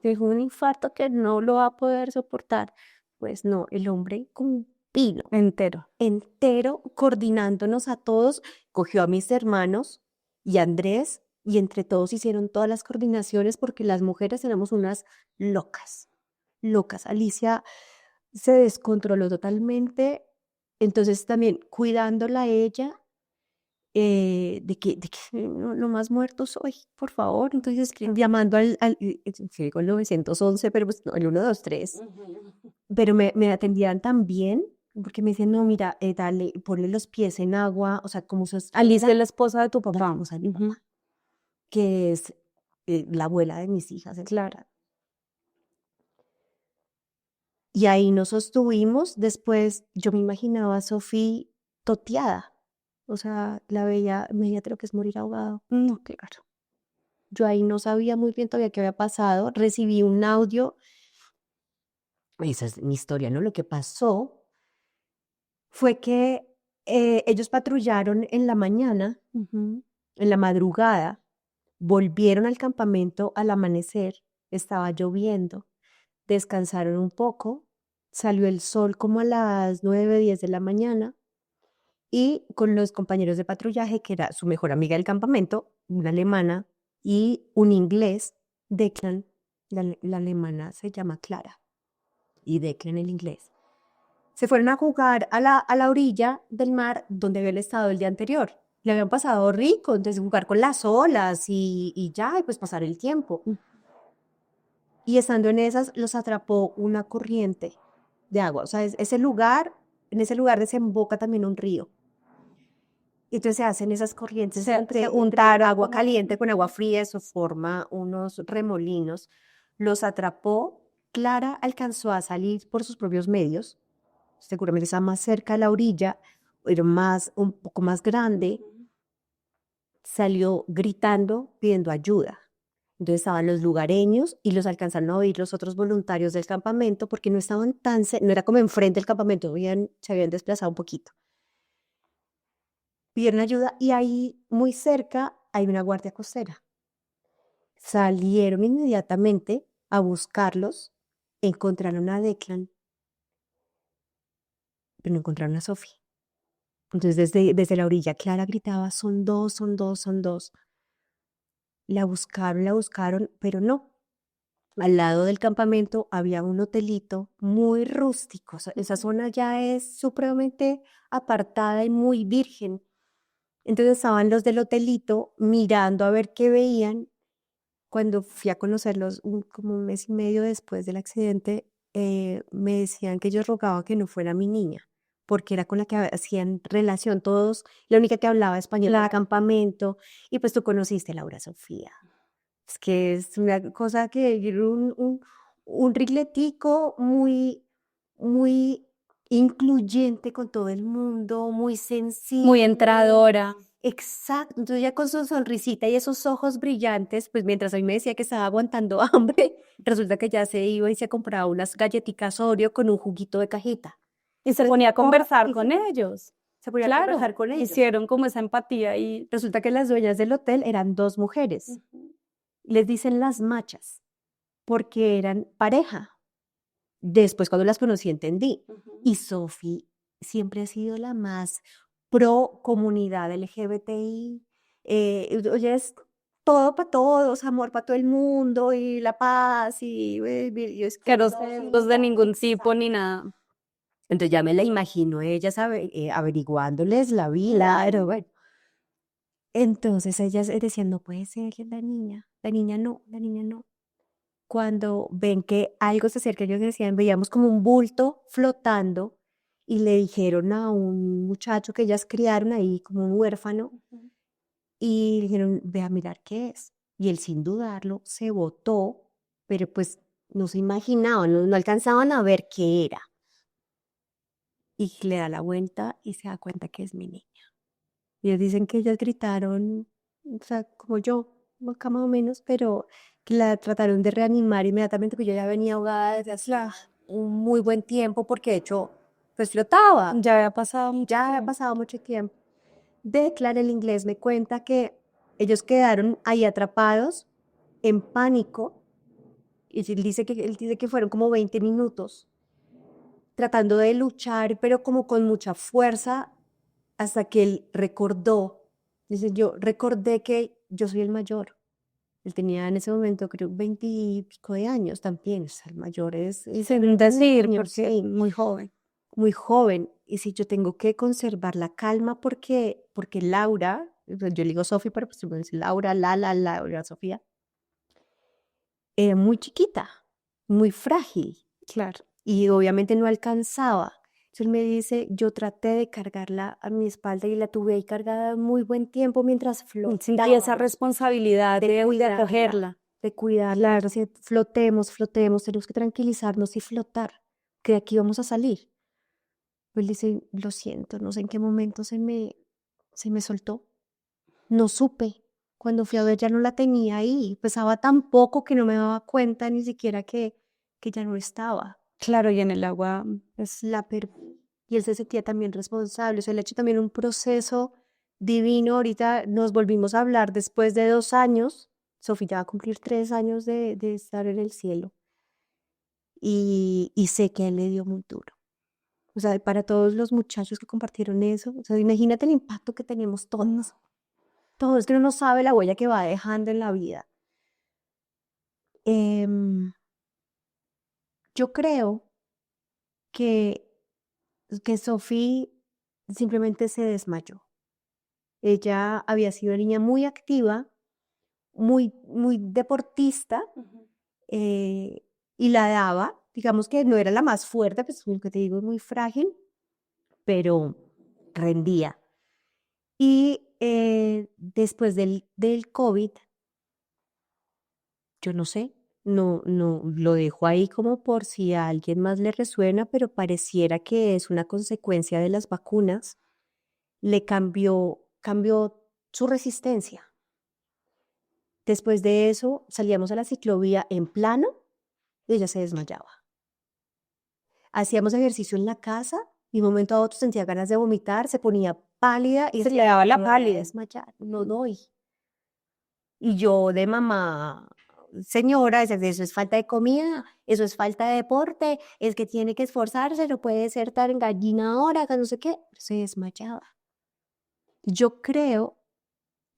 tengo un infarto que no lo va a poder soportar". Pues no, el hombre con pino Entero. entero, coordinándonos a todos, cogió a mis hermanos y a Andrés, y entre todos hicieron todas las coordinaciones porque las mujeres éramos unas locas, locas. Alicia se descontroló totalmente, entonces también cuidándola a ella, de que no más muerto soy, por favor. Entonces, llamando sí, digo el 911, pero pues no, el 123. Pero me atendían tan bien, porque me decían, no, mira, dale, ponle los pies en agua, o sea, como sos Alicia es la esposa de tu la papá. esposa de mi Ujú. papá, que es la abuela de mis hijas. Claro. Y ahí nos sostuvimos. Después yo me imaginaba a Sofía toteada, o sea, la veía, me decía, creo que es morir ahogado. No, claro. Yo ahí no sabía muy bien todavía qué había pasado. Recibí un audio, esa es mi historia, ¿no? Lo que pasó fue que ellos patrullaron en la mañana, Ujú. en la madrugada, volvieron al campamento al amanecer, estaba lloviendo, descansaron un poco, salió el sol como a las 9, 10 de la mañana y con los compañeros de patrullaje, que era su mejor amiga del campamento, una alemana y un inglés, Declan, la alemana se llama Clara y Declan el inglés. Se fueron a jugar a la orilla del mar donde habían estado el día anterior. Le habían pasado rico, entonces jugar con las olas y ya, y pues pasar el tiempo. Y estando en esas, los atrapó una corriente de agua. O sea, ese lugar, en ese lugar desemboca también un río. Y entonces se hacen esas corrientes Se entre agua como- caliente con agua fría, eso forma unos remolinos. Los atrapó. Clara alcanzó a salir por sus propios medios. Seguramente estaba más cerca de la orilla, era un poco más grande, salió gritando, pidiendo ayuda. Entonces estaban los lugareños y los alcanzaron a oír los otros voluntarios del campamento porque no estaban no era como enfrente del campamento, se habían desplazado un poquito. Pidieron ayuda y ahí muy cerca hay una guardia costera. Salieron inmediatamente a buscarlos, encontraron a Declan, pero no encontraron a Sofía. Entonces desde la orilla Clara gritaba, son dos, son dos, son dos. La buscaron, pero no. Al lado del campamento había un hotelito muy rústico. Esa zona ya es supremamente apartada y muy virgen. Entonces estaban los del hotelito mirando a ver qué veían. Cuando fui a conocerlos como un mes y medio después del accidente, me decían que ellos rogaban que no fuera mi niña, porque era con la que hacían relación todos, la única que hablaba español en el campamento, y pues tú conociste a Laura Sofía. Es que es una cosa que era un rigletico muy incluyente con todo el mundo, muy Muy sensible. entradora. Exacto, entonces ya con su sonrisita y esos ojos brillantes, pues mientras a mí me decía que estaba aguantando hambre, resulta que ya se iba y se compraba unas galletitas Oreo con un juguito de cajita. Y se ponía a conversar con ellos. Se ponía a Claro, conversar con ellos. hicieron como esa empatía y Resulta que las dueñas del hotel eran dos mujeres. Les dicen las machas, porque eran pareja. Después, cuando las conocí, entendí. Y Sophie siempre ha sido la más pro comunidad LGBTI. Ella es todo para todos, amor para todo el mundo y la paz y es Que no no, sesgos de ningún tipo ni nada. entonces ya me la imagino ellas averiguándoles la vida, pero bueno. Entonces ellas decían, no puede ser la niña no, la niña no. Cuando ven que algo se acerca, ellos decían, veíamos como un bulto flotando y le dijeron a un muchacho que ellas criaron ahí como un huérfano y le dijeron, ve a mirar qué es. Y él sin dudarlo se botó, pero pues no se imaginaban, no alcanzaban a ver qué era. Y le da la vuelta y se da cuenta que es mi niña. Y ellos dicen que ellas gritaron, o sea, como yo, acá más o menos, pero que la trataron de reanimar inmediatamente, porque yo ya venía ahogada desde hace un muy buen tiempo, porque de hecho, pues flotaba. Ya había pasado mucho Ya había tiempo. pasado mucho tiempo. Declan, el inglés, me cuenta que ellos quedaron ahí atrapados, en pánico, y él dice que fueron como 20 minutos tratando de luchar, pero como con mucha fuerza, hasta que él recordó, dice, yo recordé que yo soy el mayor. Él tenía en ese momento, creo, 20 y pico de años también, o sea, el mayor es Sin decir, niño, porque sí, muy joven. muy joven. Y si yo tengo que conservar la calma porque Laura, yo le digo Sofi, pero pues se me dice Laura, Laura, Sofía, era muy chiquita, muy frágil. Claro. Y obviamente no alcanzaba. Entonces él me dice, yo traté de cargarla a mi espalda y la tuve ahí cargada muy buen tiempo mientras Sentí esa flotaba, responsabilidad de acogerla. de cuidarla, decía, flotemos, tenemos que tranquilizarnos y flotar, que de aquí vamos a salir. Él dice, lo siento, no sé en qué momento se me soltó, no supe. Cuando fui a ver ya no la tenía ahí, pesaba tan poco que no me daba cuenta ni siquiera que ya no estaba. Claro, y en el agua es La perdí. Y él se sentía también responsable. O sea, él ha hecho también un proceso divino. Ahorita nos volvimos a hablar después de 2 años. Sofía ya va a cumplir 3 años de estar en el cielo. Y sé que a él le dio muy duro. O sea, para todos los muchachos que compartieron eso, o sea, imagínate el impacto que tenemos todos. Todos, que uno no sabe la huella que va dejando en la vida. Em, yo creo que, que Sofía simplemente se desmayó. Ella había sido una niña muy activa, muy deportista, eh, y la daba, digamos que no era la más fuerte, pues lo que te digo es muy frágil, pero rendía. Y después del COVID, yo no sé, no lo dejo ahí como por si a alguien más le resuena, pero pareciera que es una consecuencia de las vacunas, le cambió su resistencia. Después de eso salíamos a la ciclovía en plano y ella se desmayaba. Hacíamos ejercicio en la casa y de un momento a otro sentía ganas de vomitar, se ponía pálida y se le daba la "Me voy a pálida. desmayar, no doy". Y yo de mamá, señora, eso es falta de comida, eso es falta de deporte, es que tiene que esforzarse, no puede ser tan gallina ahora, que no sé qué. Se desmayaba. Yo creo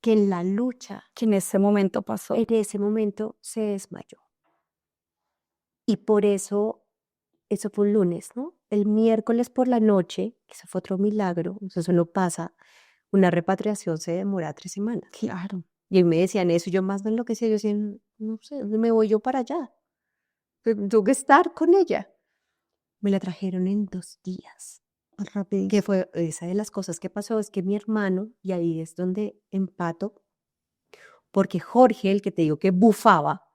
que en la lucha, Que en ese momento pasó. en ese momento se desmayó. Y por eso fue un lunes, ¿no? El miércoles por la noche, eso fue otro milagro, o sea, eso no pasa, una repatriación se demora 3 semanas. Claro. Y me decían eso, y yo más me enloquecía, yo decía, no sé, me voy yo para allá, tengo que estar con ella. Me la trajeron en 2 días. Rápido. Que fue esa de las cosas que pasó, es que mi hermano, y ahí es donde empato, porque Jorge, el que te digo que bufaba,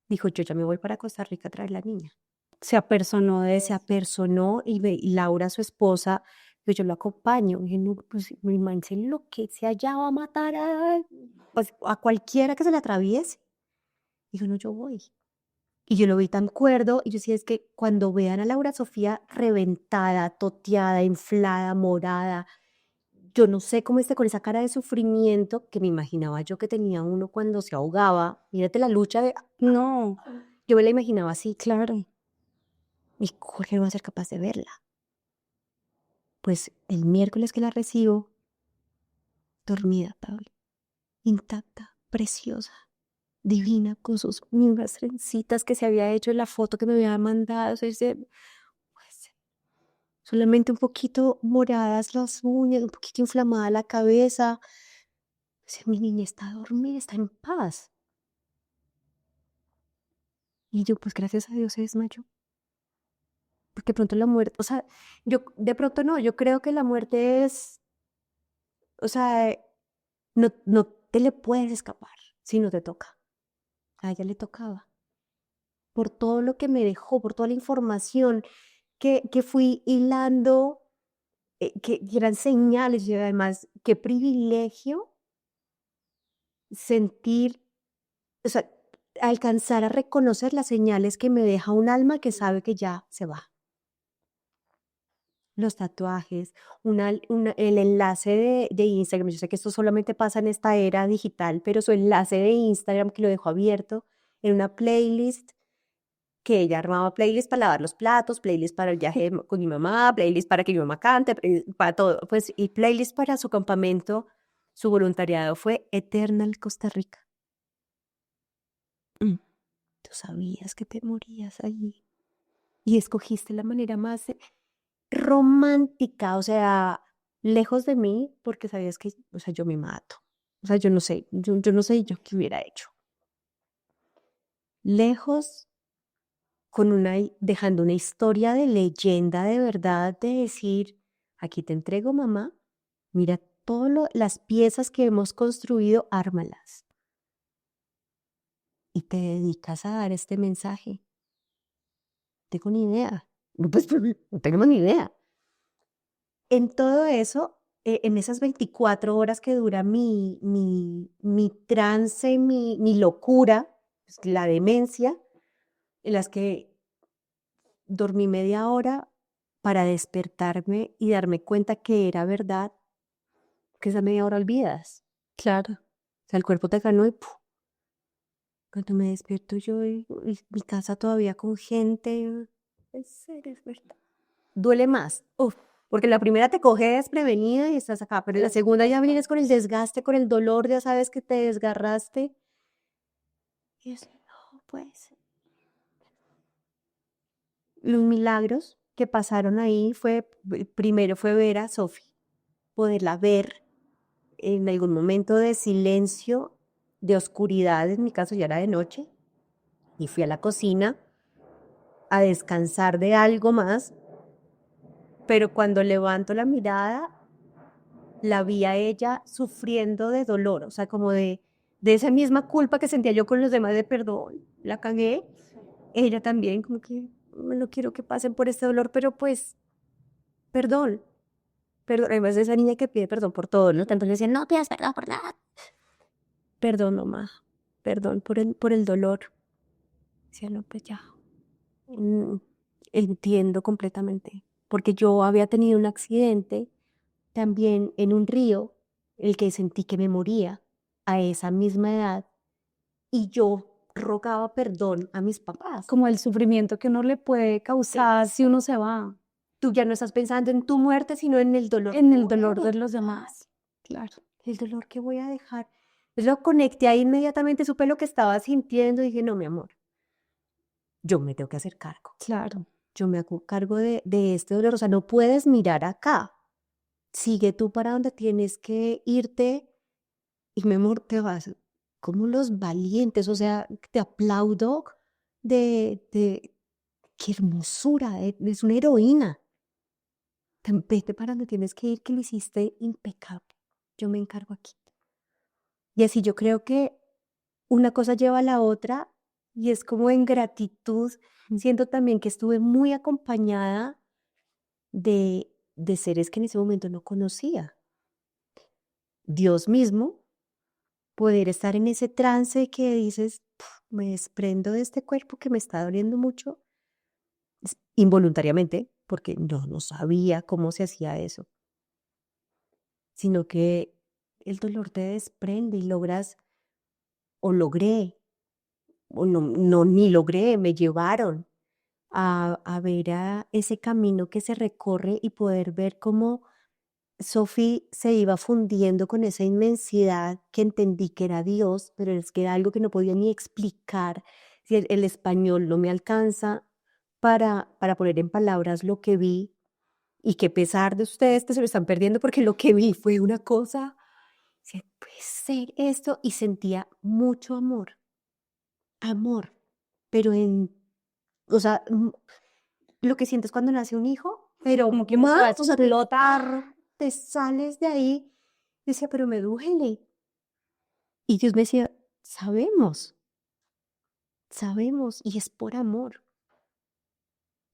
dijo, yo ya me voy para Costa Rica a traer la niña. Se apersonó de Se apersonó y Laura, su esposa, yo lo acompaño. Dije, no, pues mi man se enloquece allá, va a matar pues, a cualquiera que se le atraviese. Dijo, no, yo voy. Y yo lo vi tan cuerdo, y yo decía, es que cuando vean a Laura Sofía reventada, toteada, inflada, morada, yo no sé cómo esté con esa cara de sufrimiento que me imaginaba yo que tenía uno cuando se ahogaba. Mírate la lucha No, yo me la imaginaba así. claro. Y Jorge no va a ser capaz de verla. Pues el miércoles que la recibo, dormida, Pablo, intacta, preciosa, divina, con sus mismas trencitas que se había hecho en la foto que me había mandado. O sea, pues, solamente un poquito moradas las uñas, un poquito inflamada la cabeza. O sea, mi niña está dormida, está en paz. Y yo, pues gracias a Dios se desmayó. Porque de pronto la muerte, o sea, yo de pronto no, yo creo que la muerte es, o sea, no te le puedes escapar si no te toca. A ella le tocaba. Por todo lo que me dejó, por toda la información que fui hilando, que eran señales y además, qué privilegio sentir, o sea, alcanzar a reconocer las señales que me deja un alma que sabe que ya se va. Los tatuajes, el enlace de Instagram. Yo sé que esto solamente pasa en esta era digital, pero su enlace de Instagram que lo dejó abierto en una playlist que ella armaba, playlist para lavar los platos, playlist para el viaje con mi mamá, playlist para que mi mamá cante, para todo, pues, y playlist para su campamento. Su voluntariado fue Eternal Costa Rica. Tú sabías que te morías allí y escogiste la manera más romántica, o sea, lejos de mí, porque sabías que, o sea, yo me mato. O sea, yo no sé, yo no sé yo qué hubiera hecho. Lejos, dejando una historia de leyenda de verdad, de decir, aquí te entrego, mamá, mira todas las piezas que hemos construido, ármalas. Y te dedicas a dar este mensaje. No tengo ni idea. Pues, no tenemos ni idea. En todo eso, en esas 24 horas que dura mi trance, mi locura, pues, la demencia, en las que dormí media hora para despertarme y darme cuenta que era verdad, que esa media hora olvidas. Claro. O sea, el cuerpo te ganó y ¡puf! Cuando me despierto yo y mi casa todavía con gente, en serio, es verdad. Duele más. Uf, porque la primera te coge desprevenida y estás acá, pero la segunda ya vienes con el desgaste, con el dolor, ya sabes que te desgarraste. Y es, no, pues. Los milagros que pasaron ahí primero fue ver a Sofi, poderla ver en algún momento de silencio, de oscuridad, en mi caso ya era de noche, y fui a la cocina a descansar de algo más, pero cuando levanto la mirada, la vi a ella sufriendo de dolor, o sea, como de esa misma culpa que sentía yo con los demás de perdón, la cagué, ella también como que no quiero que pasen por este dolor, pero pues, perdón, perdón, además de esa niña que pide perdón por todo, ¿no? Tanto le decían, no pidas perdón por nada. Perdón, mamá, perdón por el dolor. Decía, no, pues ya, mm, entiendo completamente, porque yo había tenido un accidente también en un río, el que sentí que me moría a esa misma edad, y yo rogaba perdón a mis papás. Como el sufrimiento que uno le puede causar si uno se va. Tú ya no estás pensando en tu muerte, sino en el dolor. En el dolor de los demás. Claro. El dolor que voy a dejar. Entonces lo conecté ahí inmediatamente, supe lo que estaba sintiendo y dije, no, mi amor, yo me tengo que hacer cargo. Claro. Yo me hago cargo de este dolor. O sea, no puedes mirar acá. Sigue tú para donde tienes que irte y mi amor, te vas como los valientes. O sea, te aplaudo de qué hermosura, es una heroína. Vete para donde tienes que ir, que lo hiciste impecable. Yo me encargo aquí. Y así yo creo que una cosa lleva a la otra y es como en gratitud. Siento también que estuve muy acompañada de seres que en ese momento no conocía. Dios mismo, poder estar en ese trance que dices, me desprendo de este cuerpo que me está doliendo mucho, involuntariamente, porque no sabía cómo se hacía eso, sino que el dolor te desprende y logras, o logré, o no ni logré, me llevaron a ver a ese camino que se recorre y poder ver cómo Sophie se iba fundiendo con esa inmensidad que entendí que era Dios, pero es que era algo que no podía ni explicar. Si el español no me alcanza para poner en palabras lo que vi y qué pesar de ustedes que se lo están perdiendo porque lo que vi fue una cosa, decía, puede ser esto, y sentía mucho amor, pero o sea, lo que sientes cuando nace un hijo, pero Como que empezó a más, o sea, explotar. te sales de ahí. Decía, pero me duele. Y Dios me decía, sabemos, y es por amor,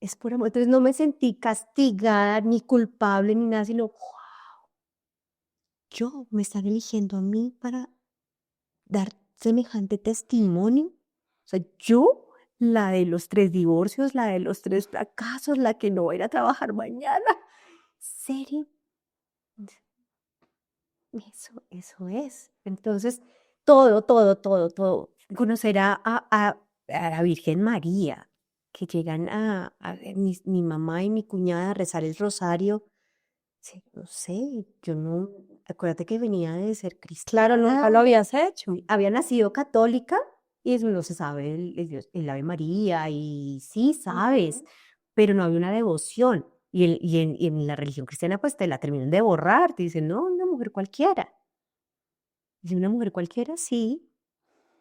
es por amor. Entonces no me sentí castigada, ni culpable, ni nada, sino, yo me están eligiendo a mí para dar semejante testimonio. O sea, yo, la de los 3 divorcios, la de los 3 fracasos, la que no va a ir a trabajar mañana. ¿Serio? Eso es. Entonces, todo. Conocer a la Virgen María, que llegan a ver mi mamá y mi cuñada a rezar el rosario. Sí, no sé, yo no, acuérdate que venía de ser Claro, nunca cristiana, lo habías hecho. había nacido católica y eso no se sabe el Ave María y sí sabes, pero no había una devoción. Y en la religión cristiana pues te la terminan de borrar, te dicen, no, una mujer cualquiera. Dice, una mujer cualquiera, sí,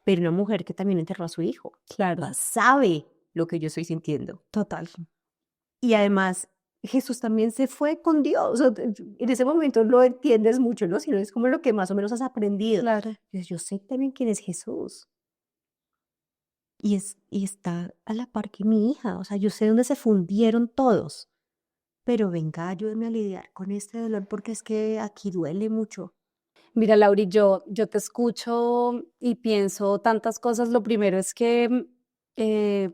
pero una mujer que también enterró a su hijo. Claro, Sabe lo que yo estoy sintiendo. total. Y además, Jesús también se fue con Dios. O sea, en ese momento no entiendes mucho, ¿no? Sino es como lo que más o menos has aprendido. Claro. Entonces, yo sé también quién es Jesús. Y está a la par que mi hija. O sea, yo sé dónde se fundieron todos. Pero venga, ayúdame a lidiar con este dolor porque es que aquí duele mucho. Mira, Lauri, yo te escucho y pienso tantas cosas. Lo primero es que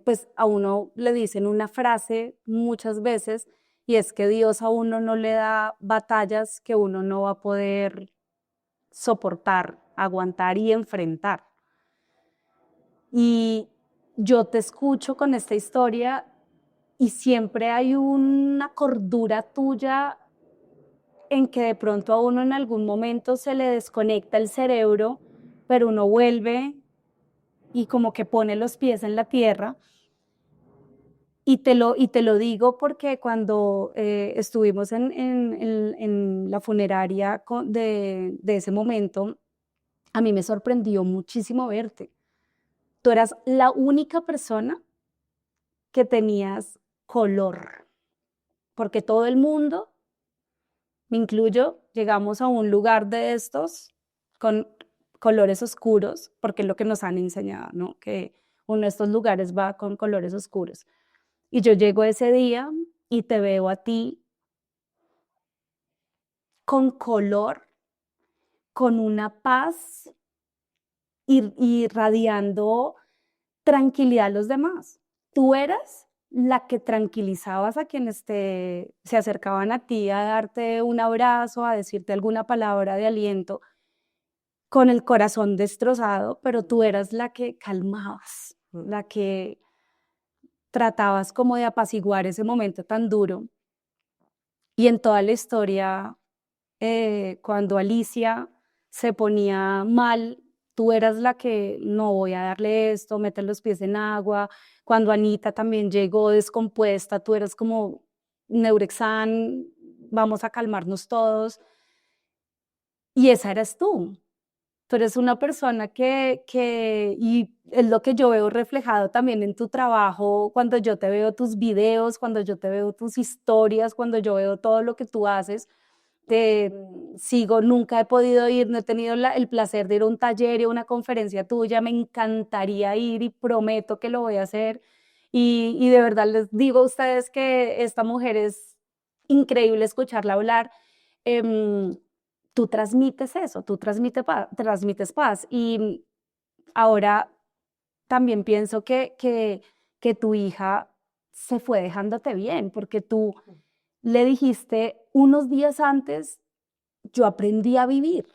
pues a uno le dicen una frase muchas veces y es que Dios a uno no le da batallas que uno no va a poder soportar, aguantar y enfrentar. Y yo te escucho con esta historia y siempre hay una cordura tuya en que de pronto a uno en algún momento se le desconecta el cerebro, pero uno vuelve y como que pone los pies en la tierra. Y te lo digo porque cuando estuvimos en la funeraria de ese momento, a mí me sorprendió muchísimo verte. Tú eras la única persona que tenías color, porque todo el mundo, me incluyo, llegamos a un lugar de estos con colores oscuros, porque es lo que nos han enseñado, ¿no? Que uno de estos lugares va con colores oscuros. Y yo llego ese día y te veo a ti con color, con una paz y irradiando tranquilidad a los demás. Tú eras la que tranquilizabas a quienes se acercaban a ti a darte un abrazo, a decirte alguna palabra de aliento, con el corazón destrozado, pero tú eras la que calmabas, la que tratabas como de apaciguar ese momento tan duro. Y en toda la historia, cuando Alicia se ponía mal, tú eras la que no voy a darle esto, mete los pies en agua. Cuando Anita también llegó descompuesta, tú eras como Neurexan, vamos a calmarnos todos. Y esa eras tú. Tú eres una persona y es lo que yo veo reflejado también en tu trabajo, cuando yo te veo tus videos, cuando yo te veo tus historias, cuando yo veo todo lo que tú haces. Te sigo, nunca he podido ir, no he tenido el placer de ir a un taller y a una conferencia tuya, me encantaría ir y prometo que lo voy a hacer. Y de verdad les digo a ustedes que esta mujer es increíble escucharla hablar. Em, Tú transmites eso, tú transmites paz. Y ahora también pienso que tu hija se fue dejándote bien, porque tú le dijiste unos días antes, yo aprendí a vivir,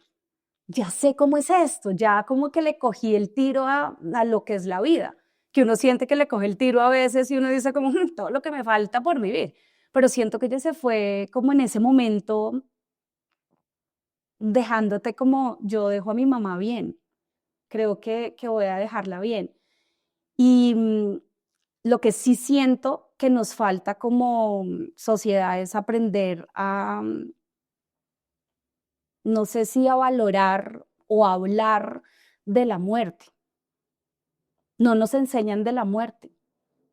ya sé cómo es esto, ya como que le cogí el tiro a lo que es la vida, que uno siente que le coge el tiro a veces y uno dice como todo lo que me falta por vivir, pero siento que ella se fue como en ese momento dejándote como yo dejo a mi mamá bien. Creo que voy a dejarla bien. Y lo que sí siento que nos falta como sociedad es aprender a, no sé si a valorar o a hablar de la muerte. No nos enseñan de la muerte.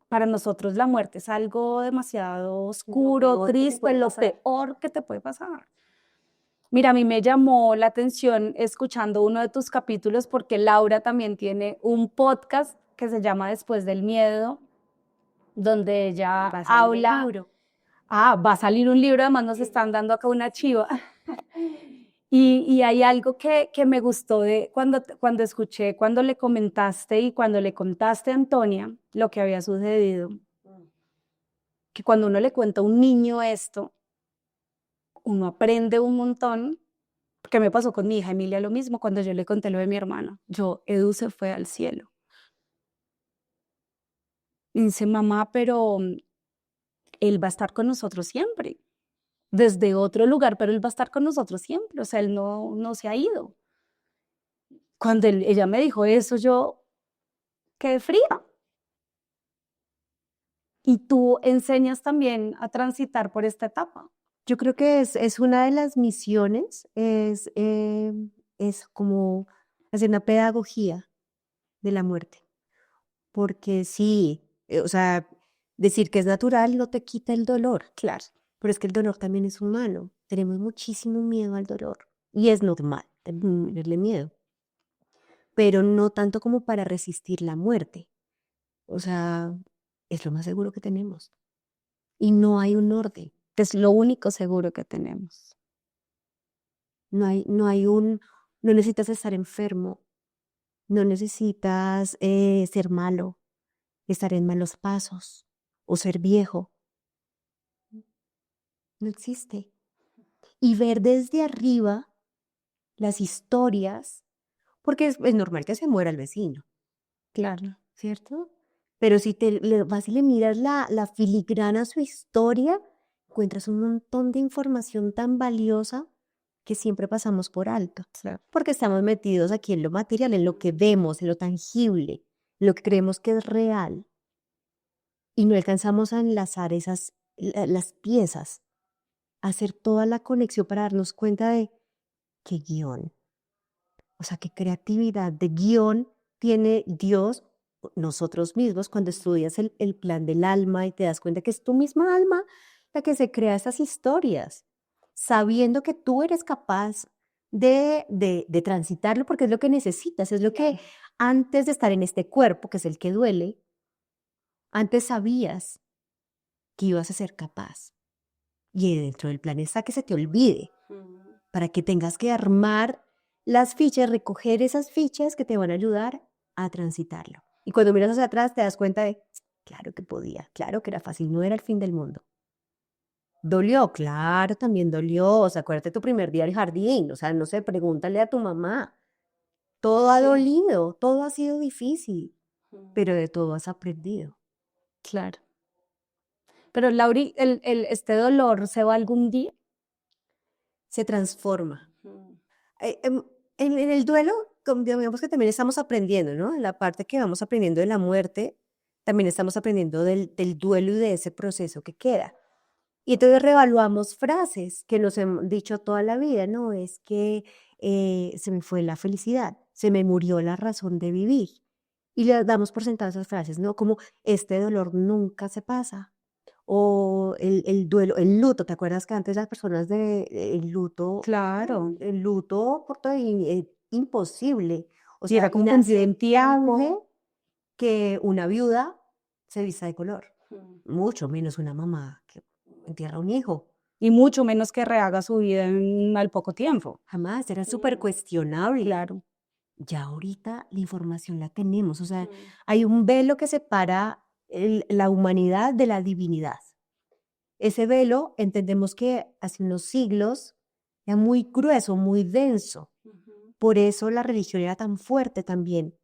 Para nosotros la muerte es algo demasiado oscuro, triste, lo peor que te puede pasar. Mira, a mí me llamó la atención escuchando uno de tus capítulos porque Laura también tiene un podcast que se llama Después del Miedo, donde ella habla. Va a salir un libro, además nos están dando acá una chiva. Y hay algo que me gustó de cuando escuché, cuando le comentaste y cuando le contaste a Antonia lo que había sucedido, que cuando uno le cuenta a un niño esto, uno aprende un montón. ¿Qué me pasó con mi hija Emilia? Lo mismo cuando yo le conté lo de mi hermana. Edu se fue al cielo. Y dice, mamá, pero él va a estar con nosotros siempre, desde otro lugar, pero él va a estar con nosotros siempre. O sea, él no se ha ido. Cuando ella me dijo eso, yo quedé fría. Y tú enseñas también a transitar por esta etapa. Yo creo que es una de las misiones, es como hacer una pedagogía de la muerte, porque sí, o sea, decir que es natural no te quita el dolor, Claro. pero es que el dolor también es humano, tenemos muchísimo miedo al dolor y es normal tenerle miedo, pero no tanto como para resistir la muerte, o sea, es lo más seguro que tenemos y no hay un orden. Es lo único seguro que tenemos. No necesitas estar enfermo, no necesitas ser malo, estar en malos pasos o ser viejo. No existe. Y ver desde arriba las historias, porque es normal que se muera el vecino, Claro. ¿cierto? Pero si vas y le miras la filigrana a su historia, encuentras un montón de información tan valiosa que siempre pasamos por alto, Claro. porque estamos metidos aquí en lo material, en lo que vemos, en lo tangible, en lo que creemos que es real, y no alcanzamos a enlazar las piezas, a hacer toda la conexión para darnos cuenta de qué guión, o sea, qué creatividad de guión tiene Dios, nosotros mismos, cuando estudias el plan del alma y te das cuenta que es tu misma alma la que se crea esas historias, sabiendo que tú eres capaz de transitarlo porque es lo que necesitas, es lo que antes de estar en este cuerpo, que es el que duele, antes sabías que ibas a ser capaz. Y dentro del plan está que se te olvide, para que tengas que armar las fichas, recoger esas fichas que te van a ayudar a transitarlo. Y cuando miras hacia atrás te das cuenta de, claro que podía, claro que era fácil, no era el fin del mundo. ¿Dolió? Claro, también dolió. O sea, acuérdate tu primer día al jardín. O sea, no sé, pregúntale a tu mamá. Todo ha dolido, todo ha sido difícil, pero de todo has aprendido. Claro. Pero Lauri, este dolor se va algún día. Se transforma. En el duelo, digamos que también estamos aprendiendo, ¿no? En la parte que vamos aprendiendo de la muerte, también estamos aprendiendo del duelo y de ese proceso que queda. Y entonces reevaluamos frases que nos han dicho toda la vida, ¿no? Es que se me fue la felicidad, se me murió la razón de vivir. Y le damos por sentadas esas frases, ¿no? Como este dolor nunca se pasa. O el duelo, el luto, ¿te acuerdas que antes las personas el luto, Claro. el luto por todo imposible? O Y era sea, como inadmisible que una viuda se vista de color, mucho menos una mamá que entierra a un hijo. Y mucho menos que rehaga su vida al poco tiempo. Jamás, era súper cuestionable. Claro. Ya ahorita la información la tenemos, o sea, hay un velo que separa la humanidad de la divinidad. Ese velo entendemos que hace unos siglos era muy grueso, muy denso. Por eso la religión era tan fuerte también.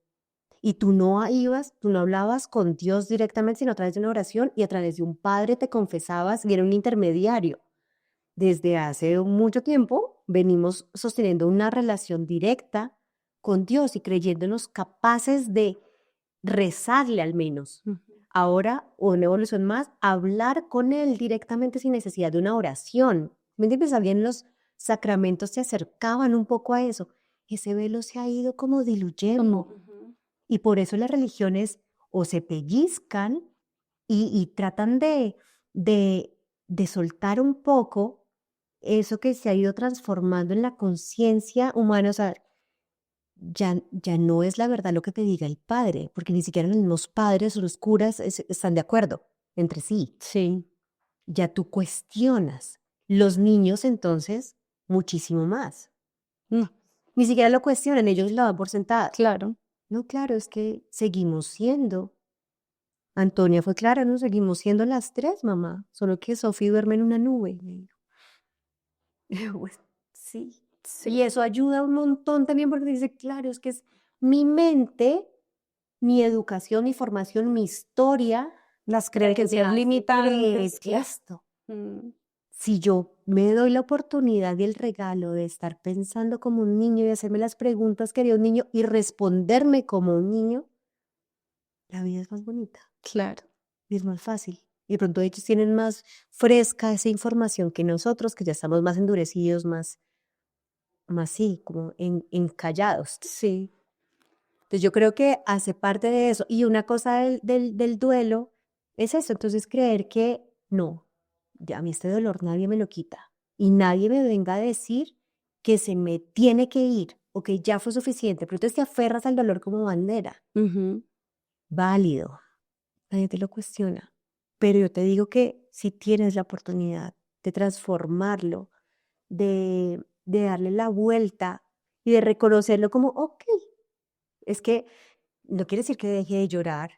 Y tú no hablabas con Dios directamente, sino a través de una oración y a través de un padre te confesabas y era un intermediario. desde hace mucho tiempo venimos sosteniendo una relación directa con Dios y creyéndonos capaces de rezarle al menos. Ahora, una evolución más, hablar con Él directamente sin necesidad de una oración. ¿Me entiendes? También los sacramentos se acercaban un poco a eso. Ese velo se ha ido como diluyendo. Y por eso las religiones o se pellizcan y tratan de soltar un poco eso que se ha ido transformando en la conciencia humana. O sea, ya no es la verdad lo que te diga el padre, porque ni siquiera los mismos padres o los curas están de acuerdo entre sí. Sí. Ya tú cuestionas. Los niños entonces, muchísimo más. No, Ni siquiera lo cuestionan, ellos lo dan por sentado. claro. No, claro, es que seguimos siendo. Antonia fue clara, no seguimos siendo las tres, mamá, solo que Sofía duerme en una nube. Me dijo. Pues, sí. Y eso ayuda un montón también porque dice, claro, es que es mi mente, mi educación, mi formación, mi historia, Las la que creencias me hace limitantes. creer esto. Mm, Si yo me doy la oportunidad y el regalo de estar pensando como un niño y hacerme las preguntas que haría un niño y responderme como un niño, la vida es más bonita claro. y es más fácil. Y de pronto ellos tienen más fresca esa información que nosotros, que ya estamos más endurecidos, más sí, como encallados. Sí. Entonces yo creo que hace parte de eso. Y una cosa del duelo es eso. Entonces creer que no, ya a mí este dolor nadie me lo quita. Y nadie me venga a decir que se me tiene que ir o que ya fue suficiente. Pero entonces te aferras al dolor como bandera. Válido. Nadie te lo cuestiona. Pero yo te digo que si tienes la oportunidad de transformarlo, de darle la vuelta y de reconocerlo como, ok, es que no quiere decir que deje de llorar,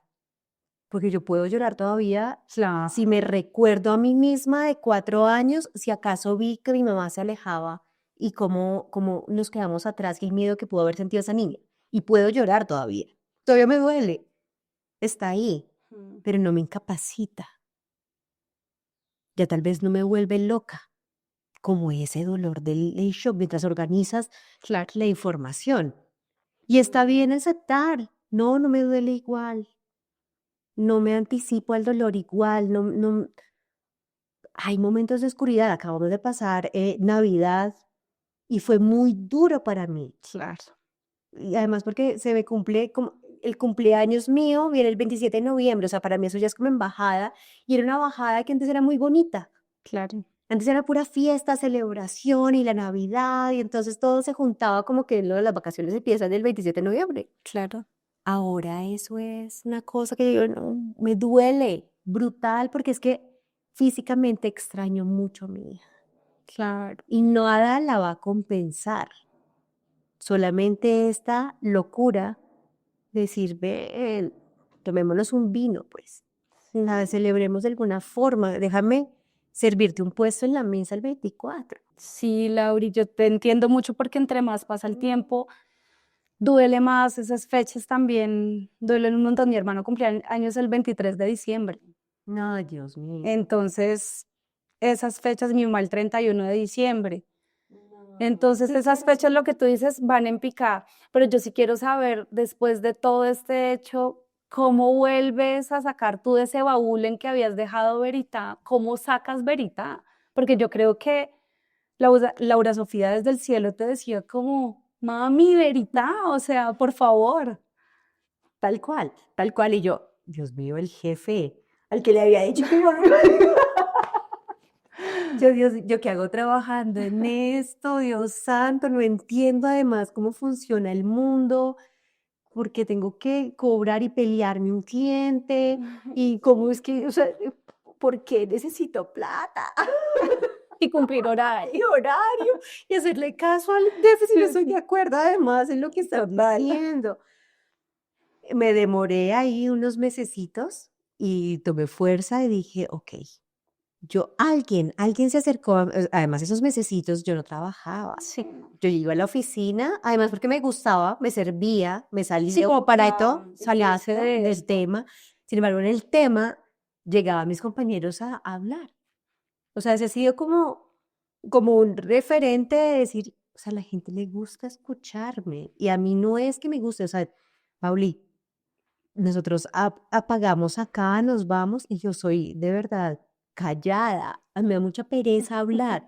porque yo puedo llorar todavía Claro. si me recuerdo a mí misma de 4 años, si acaso vi que mi mamá se alejaba y cómo nos quedamos atrás y el miedo que pudo haber sentido esa niña. Y puedo llorar todavía. Todavía me duele. Está ahí, pero no me incapacita. Ya tal vez no me vuelve loca, como ese dolor del shock mientras organizas Claro. la información. Y está bien aceptar, no me duele igual, no me anticipo al dolor igual, no. Hay momentos de oscuridad, acabamos de pasar Navidad y fue muy duro para mí. Claro. Y además porque se me cumple, como el cumpleaños mío viene el 27 de noviembre, o sea, para mí eso ya es como embajada, y era una bajada que antes era muy bonita. Claro. Antes era pura fiesta, celebración y la Navidad, y entonces todo se juntaba como que las vacaciones empiezan el 27 de noviembre. Claro. Ahora eso es una cosa que yo no, me duele brutal porque es que físicamente extraño mucho a mi hija Claro. y nada la va a compensar. Solamente esta locura de decir, ven, tomémonos un vino, pues. Nada, celebremos de alguna forma. Déjame servirte un puesto en la mesa el 24. Sí, Lauri, yo te entiendo mucho porque entre más pasa el tiempo, duele más. Esas fechas también duelen un montón. Mi hermano cumplía años el 23 de diciembre. No, Dios mío. Entonces, esas fechas, mi mamá el 31 de diciembre. Entonces, esas fechas, lo que tú dices, van en picada. Pero yo sí quiero saber, después de todo este hecho, ¿cómo vuelves a sacar tú de ese baúl en que habías dejado Verita? ¿Cómo sacas Verita? Porque yo creo que Laura Sofía desde el cielo te decía como, mami, Verita, o sea, por favor. Tal cual, tal cual. Y yo, Dios mío, el jefe al que le había dicho que yo Dios, ¿yo qué hago trabajando en esto? Dios santo, no entiendo además cómo funciona el mundo, porque tengo que cobrar y pelearme un cliente, y cómo es que, o sea, ¿por qué necesito plata? Y cumplir horario. Y horario, y hacerle caso al jefe si no estoy de acuerdo además en lo que está haciendo. Me demoré ahí unos mesecitos y tomé fuerza y dije, ok, alguien se acercó, además esos mesecitos yo no trabajaba. Sí. Yo iba a la oficina, además porque me gustaba, me servía, me Sí, salía como para para esto, salía salirse de del eso. tema. Sin embargo, en el tema llegaban mis compañeros a hablar. O sea, ese ha sido como como un referente de decir, o sea, a la gente le gusta escucharme y a mí no es que me guste, o sea, Pauli, nosotros apagamos acá, nos vamos y yo soy de verdad callada, a mí me da mucha pereza hablar,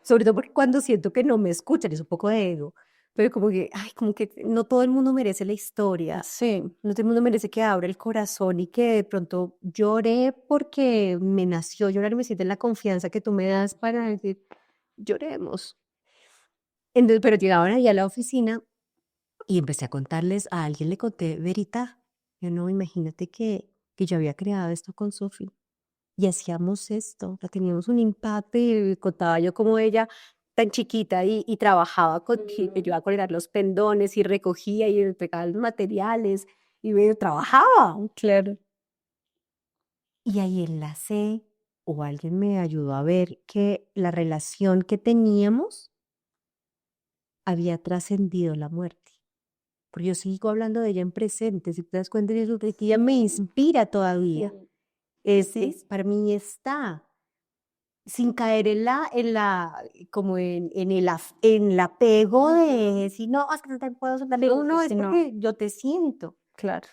sobre todo porque cuando siento que no me escuchan, es un poco de ego, pero como que, ay, como que no todo el mundo merece la historia, Sí, no todo el mundo merece que abra el corazón y que de pronto llore porque me nació llorar y me siente la confianza que tú me das para decir, lloremos. Entonces, pero llegaban ahí a la oficina y empecé a contarles, a alguien le conté Verita. Yo no, imagínate que yo había creado esto con Sofi y hacíamos esto, o sea, teníamos un impacto y contaba yo como ella tan chiquita y trabajaba contigo, yo iba a colgar los pendones y recogía y pegaba los materiales y me trabajaba. claro. Y ahí enlacé o alguien me ayudó a ver que la relación que teníamos había trascendido la muerte. Porque yo sigo hablando de ella en presente, si te das cuenta de eso, de que ella me inspira todavía. Sí. Para mí está, sin caer como en el apego de decir, no, es que no te puedo soltar. No, no, es Sí, no, porque yo te siento. claro.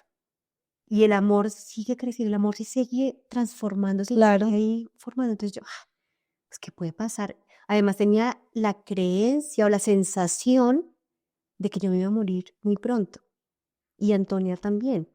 Y el amor sigue creciendo, el amor sí sigue transformándose, Claro. sigue ahí formando. Entonces yo, pues, ¿qué puede pasar? Además tenía la creencia o la sensación de que yo me iba a morir muy pronto. Y Antonia también.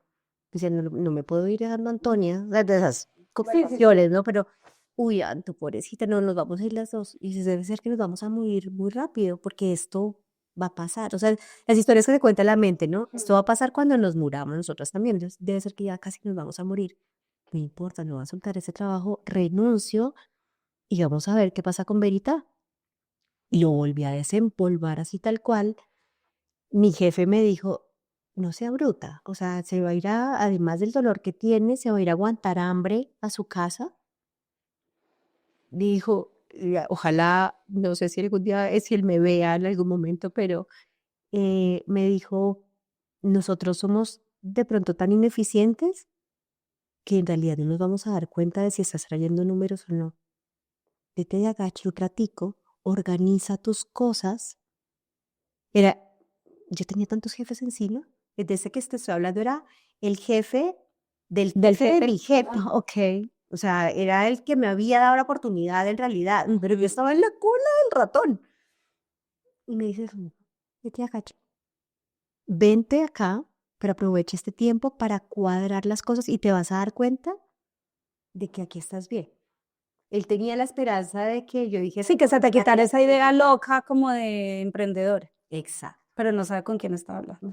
Decía, no, no me puedo ir dejando a Antonia, o sea, de esas confusiones, ¿no? Pero, uy, Anto, pobrecita, no nos vamos a ir las dos. Y debe ser que nos vamos a morir muy rápido, porque esto va a pasar. O sea, las historias que se cuenta en la mente, ¿no? Esto va a pasar cuando nos muramos nosotras también. Entonces, debe ser que ya casi nos vamos a morir. No importa, no voy a soltar ese trabajo, renuncio y vamos a ver qué pasa con Verita. Y lo volví a desempolvar así tal cual. Mi jefe me dijo, no sea bruta, o sea, se va a ir además del dolor que tiene, se va a ir a aguantar hambre a su casa. Dijo, ojalá, no sé si algún día, si él me vea en algún momento, pero me dijo, nosotros somos de pronto tan ineficientes que en realidad no nos vamos a dar cuenta de si estás trayendo números o no. Vete de agache un ratico, organiza tus cosas. Era, yo tenía tantos jefes encima, desde ese que te estoy hablando era el jefe del Del jefe de jefe. mi jefe. Ok. O sea, era el que me había dado la oportunidad en realidad, pero yo estaba en la cola del ratón. Y me dice, vete acá, vente acá, pero aprovecha este tiempo para cuadrar las cosas y te vas a dar cuenta de que aquí estás bien. Él tenía la esperanza de que yo dije, Sí, que se te quitara esa idea loca como de emprendedor, exacto. pero no sabe con quién estaba hablando.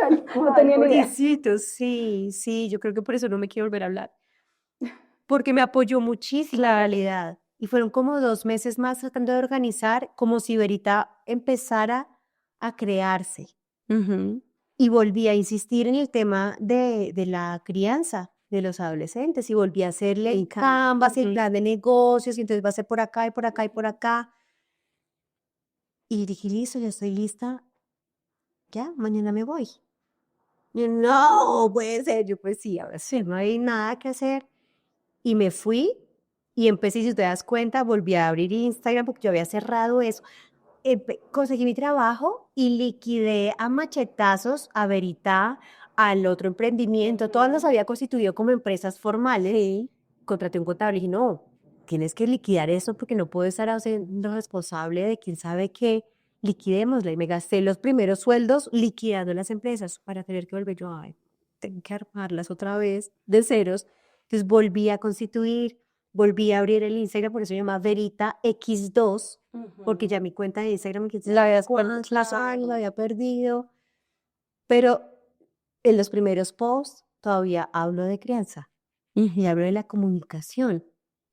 Tal No cual, tenía ni idea. pobrecito, sí, sí, yo creo que por eso no me quiero volver a hablar, porque me apoyó muchísimo en realidad. Y fueron como 2 meses más tratando de organizar como si Verita empezara a crearse. Ujú. Y volví a insistir en el tema de la crianza de los adolescentes y volví a hacerle el Canvas, el plan de negocios, y entonces va a ser por acá y por acá y por acá. Y dije, listo, ya estoy lista, ya, mañana me voy. Yo, no, puede ser. Yo, pues sí, ahora sí, no hay nada que hacer. Y me fui y empecé, si te das cuenta, volví a abrir Instagram porque yo había cerrado eso. Conseguí mi trabajo y liquidé a machetazos a Verita, al otro emprendimiento. Todas las había constituido como empresas formales. Sí. Contraté un contable y dije, no, tienes que liquidar eso porque no puedo estar siendo responsable de quién sabe qué. Liquidémosla. Y me gasté los primeros sueldos liquidando las empresas para tener que volver yo a tengo que armarlas otra vez de ceros. Entonces volví a constituir, volví a abrir el Instagram, por eso se llama Verita X2, porque ya mi cuenta de Instagram que La habías cuántos años la había perdido. Pero en los primeros posts todavía hablo de crianza y hablo de la comunicación.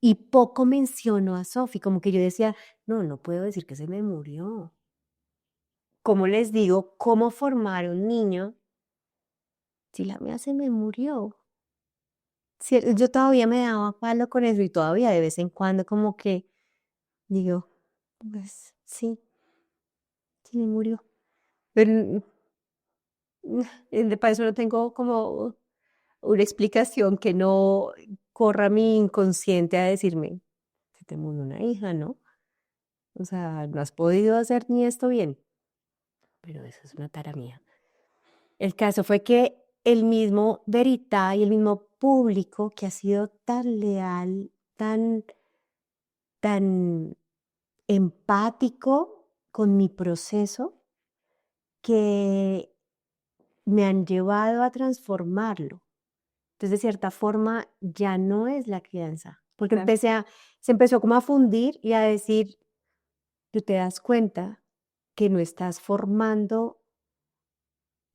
Y poco menciono a Sofi, como que yo decía, no, no puedo decir que se me murió. ¿Cómo les digo cómo formar un niño si la mía se me murió? Sí, yo todavía me daba palo con eso y todavía de vez en cuando como que digo, pues sí, sí me murió. Pero para eso no tengo como una explicación que no corra mi inconsciente a decirme, este mundo una hija, ¿no? O sea, no has podido hacer ni esto bien. Pero eso es una tara mía. El caso fue que el mismo Verità y el mismo público que ha sido tan leal, tan empático con mi proceso, que me han llevado a transformarlo. Entonces, de cierta forma, ya no es la crianza, porque Claro. se empezó como a fundir y a decir, tú te das cuenta que no estás formando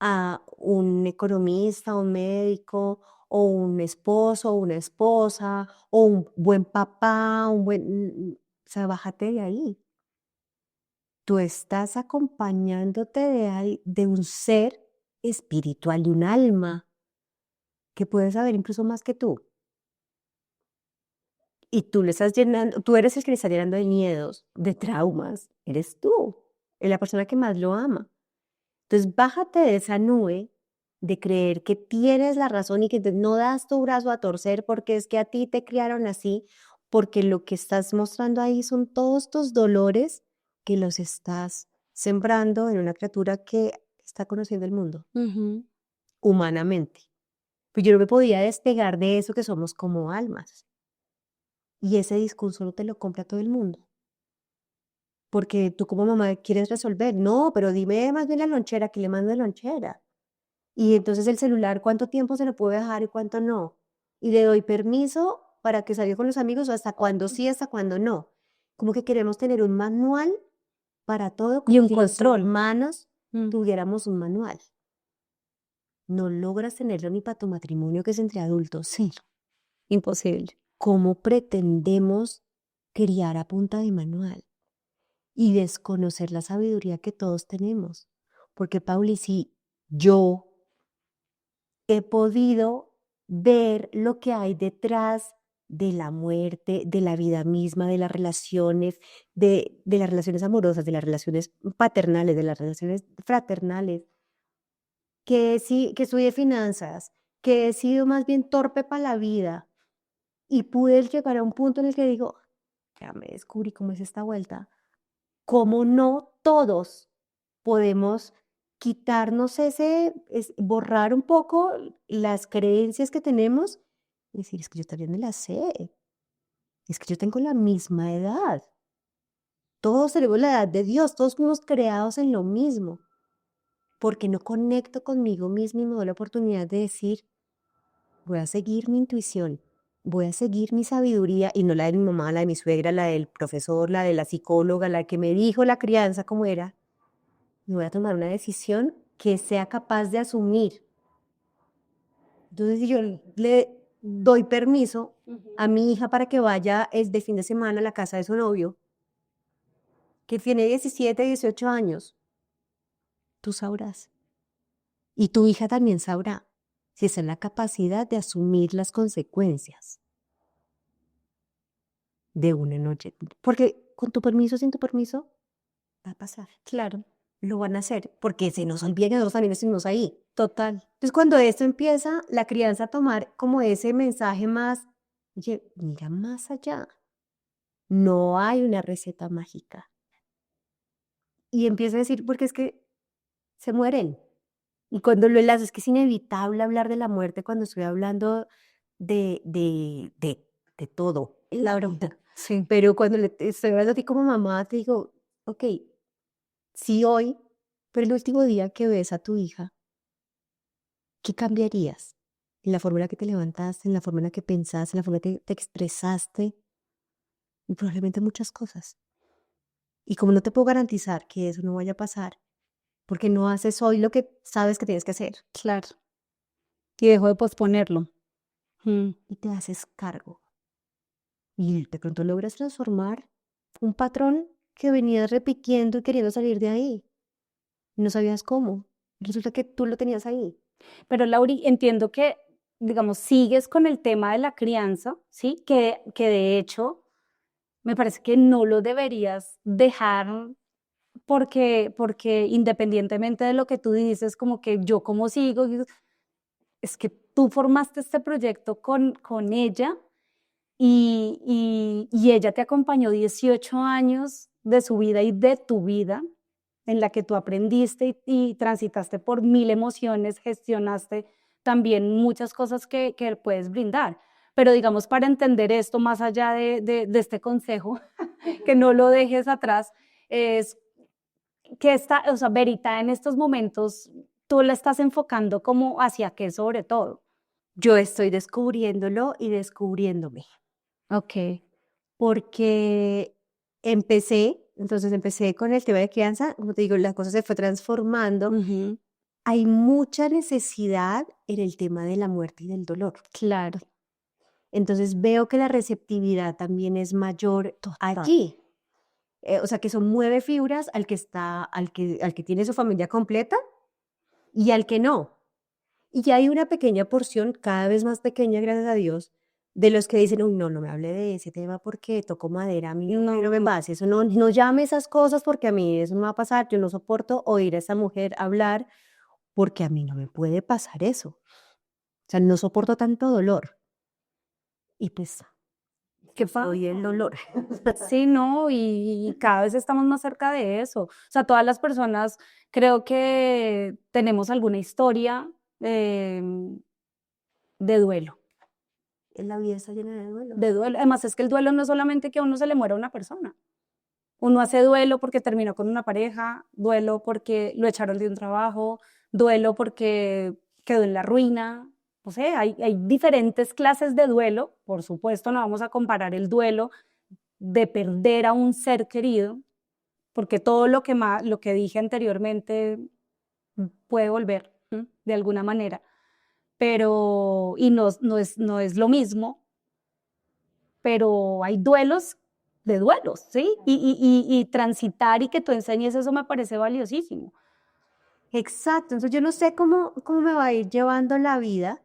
a un economista, un médico, o un esposo, o una esposa, o un buen papá, o sea, bájate de ahí. Tú estás acompañándote de un ser espiritual, de un alma, que puede saber incluso más que tú. Y tú le estás llenando, tú eres el que le está llenando de miedos, de traumas, eres tú, es la persona que más lo ama. Entonces, bájate de esa nube de creer que tienes la razón y que no das tu brazo a torcer porque es que a ti te criaron así, porque lo que estás mostrando ahí son todos tus dolores que los estás sembrando en una criatura que está conociendo el mundo Ujú. humanamente. Pues yo no me podía despegar de eso que somos como almas. Y ese discurso no te lo compra todo el mundo. Porque tú como mamá quieres resolver. No, pero dime más bien la lonchera, que le mando de lonchera. Y entonces el celular, ¿cuánto tiempo se lo puedo dejar y cuánto no? Y le doy permiso para que salga con los amigos o hasta cuándo sí, hasta cuándo no. Como que queremos tener un manual para todo, Y como un si los control. humanos Mm. tuviéramos un manual. No logras tenerlo ni para tu matrimonio, que es entre adultos. Sí. Imposible. ¿Cómo pretendemos criar a punta de manual y desconocer la sabiduría que todos tenemos? Porque, Pauli, si yo he podido ver lo que hay detrás de la muerte, de la vida misma, de las relaciones, de las relaciones amorosas, de las relaciones paternales, de las relaciones fraternales, que sí, que estudié finanzas, que he sido más bien torpe para la vida y pude llegar a un punto en el que digo, ya me descubrí cómo es esta vuelta, cómo no todos podemos quitarnos borrar un poco las creencias que tenemos y decir, es que yo también me las sé, es que yo tengo la misma edad, todos tenemos la edad de Dios, todos fuimos creados en lo mismo, porque no conecto conmigo mismo y me doy la oportunidad de decir, voy a seguir mi intuición, voy a seguir mi sabiduría y no la de mi mamá, la de mi suegra, la del profesor, la de la psicóloga, la que me dijo la crianza como era. Y voy a tomar una decisión que sea capaz de asumir. Entonces, si yo le doy permiso a mi hija para que vaya de fin de semana a la casa de su novio, que tiene 17, 18 años, tú sabrás. Y tu hija también sabrá si está en la capacidad de asumir las consecuencias de una noche. Porque con tu permiso, sin tu permiso, va a pasar. Claro. Lo van a hacer porque se nos olvida que nosotros también estuvimos ahí. Total. Entonces, cuando esto empieza, la crianza a tomar como ese mensaje más, oye, mira más allá, no hay una receta mágica. Y empieza a decir, porque es que se mueren. Y cuando lo enlazo, es que es inevitable hablar de la muerte cuando estoy hablando de todo en la vida. Sí. Pero cuando estoy hablando a ti como mamá, te digo, ok, sí hoy, pero el último día que ves a tu hija, ¿qué cambiarías? En la forma en la que te levantaste, en la forma en la que pensaste, en la forma en la que te expresaste, y probablemente muchas cosas. Y como no te puedo garantizar que eso no vaya a pasar, porque no haces hoy lo que sabes que tienes que hacer, Claro. Y dejo de posponerlo. Mm. y te haces cargo. Y de pronto logras transformar un patrón que venías repitiendo y queriendo salir de ahí. Y no sabías cómo. Resulta que tú lo tenías ahí. Pero Lauri, entiendo que, digamos, sigues con el tema de la crianza, ¿sí? Que de hecho me parece que no lo deberías dejar porque independientemente de lo que tú dices, como que yo como sigo, es que tú formaste este proyecto con ella y ella te acompañó 18 años de su vida y de tu vida, en la que tú aprendiste y transitaste por 1000 emociones, gestionaste también muchas cosas que puedes brindar. Pero digamos, para entender esto, más allá de este consejo, que no lo dejes atrás, es que o sea, Verita, en estos momentos, tú la estás enfocando como hacia qué sobre todo. Yo estoy descubriéndolo y descubriéndome, Ok. porque empecé con el tema de crianza, como te digo, la cosa se fue transformando. Ujú. Hay mucha necesidad en el tema de la muerte y del dolor. Claro. Entonces veo que la receptividad también es mayor Total. allí. O sea, que eso mueve fibras al que tiene su familia completa y al que no. Y ya hay una pequeña porción, cada vez más pequeña, gracias a Dios, de los que dicen, uy, no, no me hable de ese tema porque toco madera, a mí no me No, pasa, eso no llame esas cosas porque a mí eso no me va a pasar, yo no soporto oír a esa mujer hablar porque a mí no me puede pasar eso. O sea, no soporto tanto dolor. Y pues, qué soy el dolor. sí, no, y cada vez estamos más cerca de eso. O sea, todas las personas creo que tenemos alguna historia de duelo, En la vida está llena de duelo. de duelo. Además, es que el duelo no es solamente que a uno se le muera una persona. Uno hace duelo porque terminó con una pareja, duelo porque lo echaron de un trabajo, duelo porque quedó en la ruina. No sé, hay diferentes clases de duelo. Por supuesto, no vamos a comparar el duelo de perder a un ser querido, porque todo lo que dije anteriormente puede volver, ¿m? De alguna manera, pero, y no es lo mismo, pero hay duelos de duelos, ¿sí? Y transitar y que tú enseñes eso me parece valiosísimo. Exacto, entonces yo no sé cómo me va a ir llevando la vida.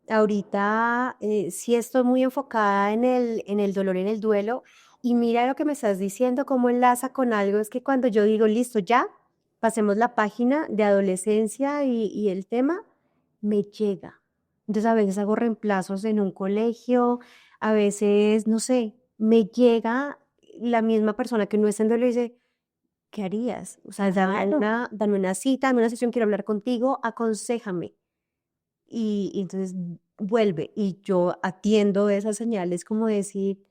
Ahorita sí estoy muy enfocada en el dolor, en el duelo. Y mira lo que me estás diciendo, cómo enlaza con algo. Es que cuando yo digo, listo, ya, pasemos la página de adolescencia y el tema, me llega. Entonces a veces hago reemplazos en un colegio, a veces, no sé, me llega la misma persona que no está en duelo y dice, ¿qué harías? O sea, Claro. dame una cita, dame una sesión, quiero hablar contigo, aconséjame. Y entonces vuelve y yo atiendo esas señales como decir,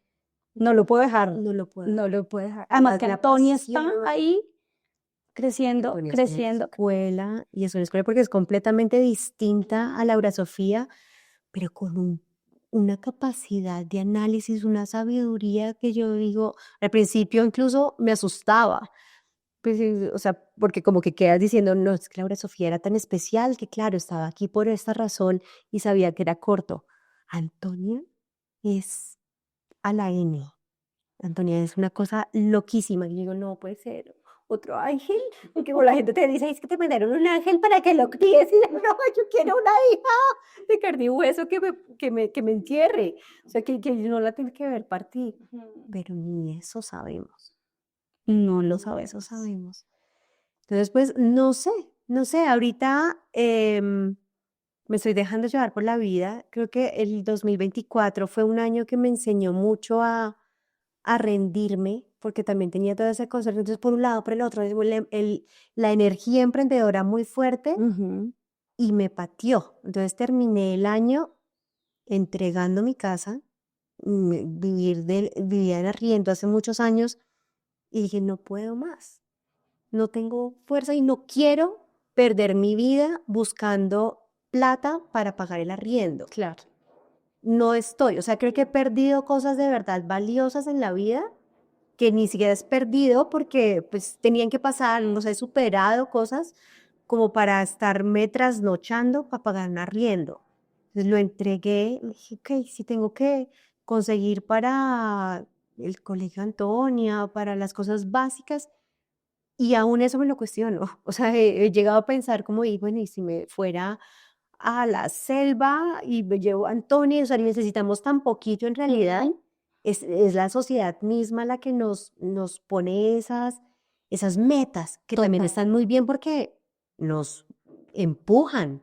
No lo puedo dejar, no lo puedo no dejar. lo puedo dejar. Además que La Antonia está pasión. ahí creciendo, Antonia es una creciendo. escuela y es una escuela porque es completamente distinta a Laura Sofía, pero con una capacidad de análisis, una sabiduría que yo digo, al principio incluso me asustaba. Pues, o sea, porque como que quedas diciendo, no, es que Laura Sofía era tan especial que claro, estaba aquí por esta razón y sabía que era corto. Antonia es a la N. Antonia es una cosa loquísima. Y yo digo, no puede ser otro ángel. Porque como la gente te dice, es que te mandaron un ángel para que lo críes. Y yo, no, yo quiero una hija de carne y hueso que me entierre. O sea, que yo no la tengo que ver partir. Pero ni eso sabemos. No lo Eso sabemos. sabemos. Entonces, pues, no sé, ahorita me estoy dejando llevar por la vida. Creo que el 2024 fue un año que me enseñó mucho a rendirme, porque también tenía toda esa cosa. Entonces, por un lado, por el otro, la energía emprendedora muy fuerte Ujú. y me pateó. Entonces, terminé el año entregando mi casa, vivía en arriendo hace muchos años y dije, no puedo más. No tengo fuerza y no quiero perder mi vida buscando plata para pagar el arriendo. Claro. No estoy, o sea, creo que he perdido cosas de verdad valiosas en la vida que ni siquiera es perdido porque pues tenían que pasar, no sé, he superado cosas como para estarme trasnochando para pagar un arriendo. Entonces lo entregué, y dije, ok, si tengo que conseguir para el colegio Antonia, para las cosas básicas, y aún eso me lo cuestiono. O sea, he llegado a pensar como, y bueno, y si me fuera a la selva y me llevo a Antonio, o sea, necesitamos tan poquito en realidad. Ujú. Es la sociedad misma la que nos pone esas metas, que también Total. están muy bien porque nos empujan,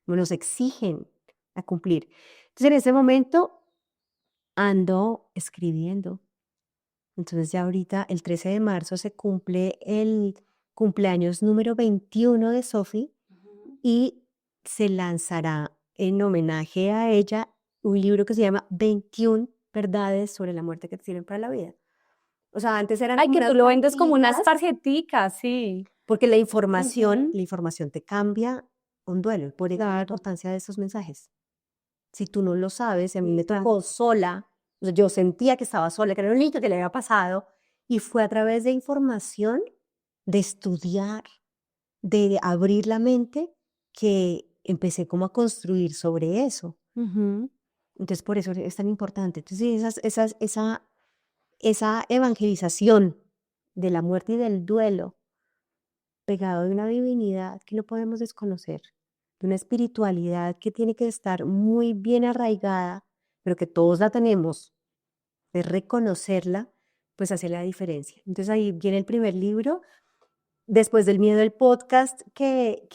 nos exigen a cumplir. Entonces, en ese momento ando escribiendo. Entonces ya ahorita, el 13 de marzo, se cumple el cumpleaños número 21 de Sophie y se lanzará en homenaje a ella un libro que se llama 21 verdades sobre la muerte que te sirven para la vida. O sea, antes eran Ay, como que tú unas lo vendes como unas carticas, tarjeticas, sí. porque la Ujú. información te cambia un duelo, por eso la Claro. importancia de esos mensajes. Si tú no lo sabes, a mí me tocó sola, o sea, yo sentía que estaba sola, que era un niño que le había pasado, y fue a través de información, de estudiar, de abrir la mente, que empecé como a construir sobre eso. Ujú. Entonces, por eso es tan importante. Entonces, sí, esa evangelización de la muerte y del duelo, pegado de una divinidad que no podemos desconocer, de una espiritualidad que tiene que estar muy bien arraigada, pero que todos la tenemos, de reconocerla, pues hace la diferencia. Entonces ahí viene el primer libro. Después del miedo, el podcast que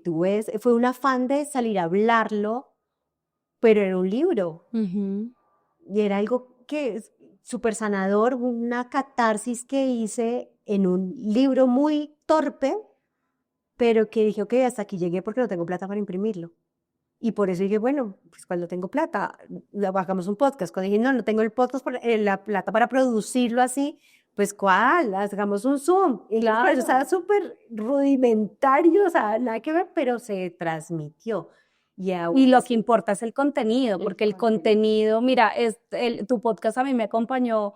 tú ves, fue un afán de salir a hablarlo, pero era un libro. Ujú. Y era algo que es súper sanador, una catarsis que hice en un libro muy torpe, pero que dije, ok, hasta aquí llegué porque no tengo plata para imprimirlo. Y por eso dije, bueno, pues cuando tengo plata, hagamos un podcast. Cuando dije, no, no tengo el podcast, la plata para producirlo así, pues ¿cuál? Hagamos un Zoom. Y entonces, por eso estaba Claro. súper rudimentario, o sea, nada que ver, pero se transmitió. Y Y ahora lo que sí, importa es el contenido, el porque el contenido. contenido, mira, tu podcast a mí me acompañó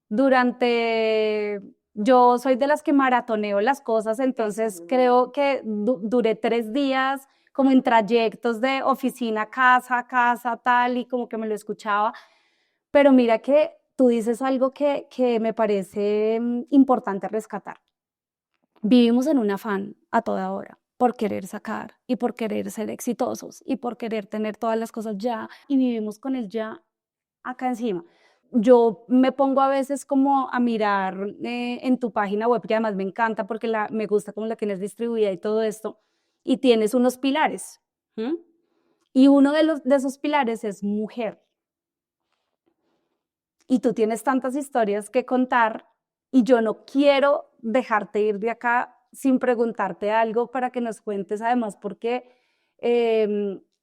durante, yo soy de las que maratoneo las cosas, entonces creo que duré 3 días como en trayectos de oficina a casa, tal, y como que me lo escuchaba. Pero mira que tú dices algo que me parece importante rescatar. Vivimos en un afán a toda hora por querer sacar y por querer ser exitosos y por querer tener todas las cosas ya y vivimos con el ya acá encima. Yo me pongo a veces como a mirar en tu página web, que además me encanta porque me gusta cómo la tienes distribuida y todo esto, y tienes unos pilares. ¿M? Y uno de esos pilares es mujer. Y tú tienes tantas historias que contar y yo no quiero dejarte ir de acá sin preguntarte algo para que nos cuentes además porque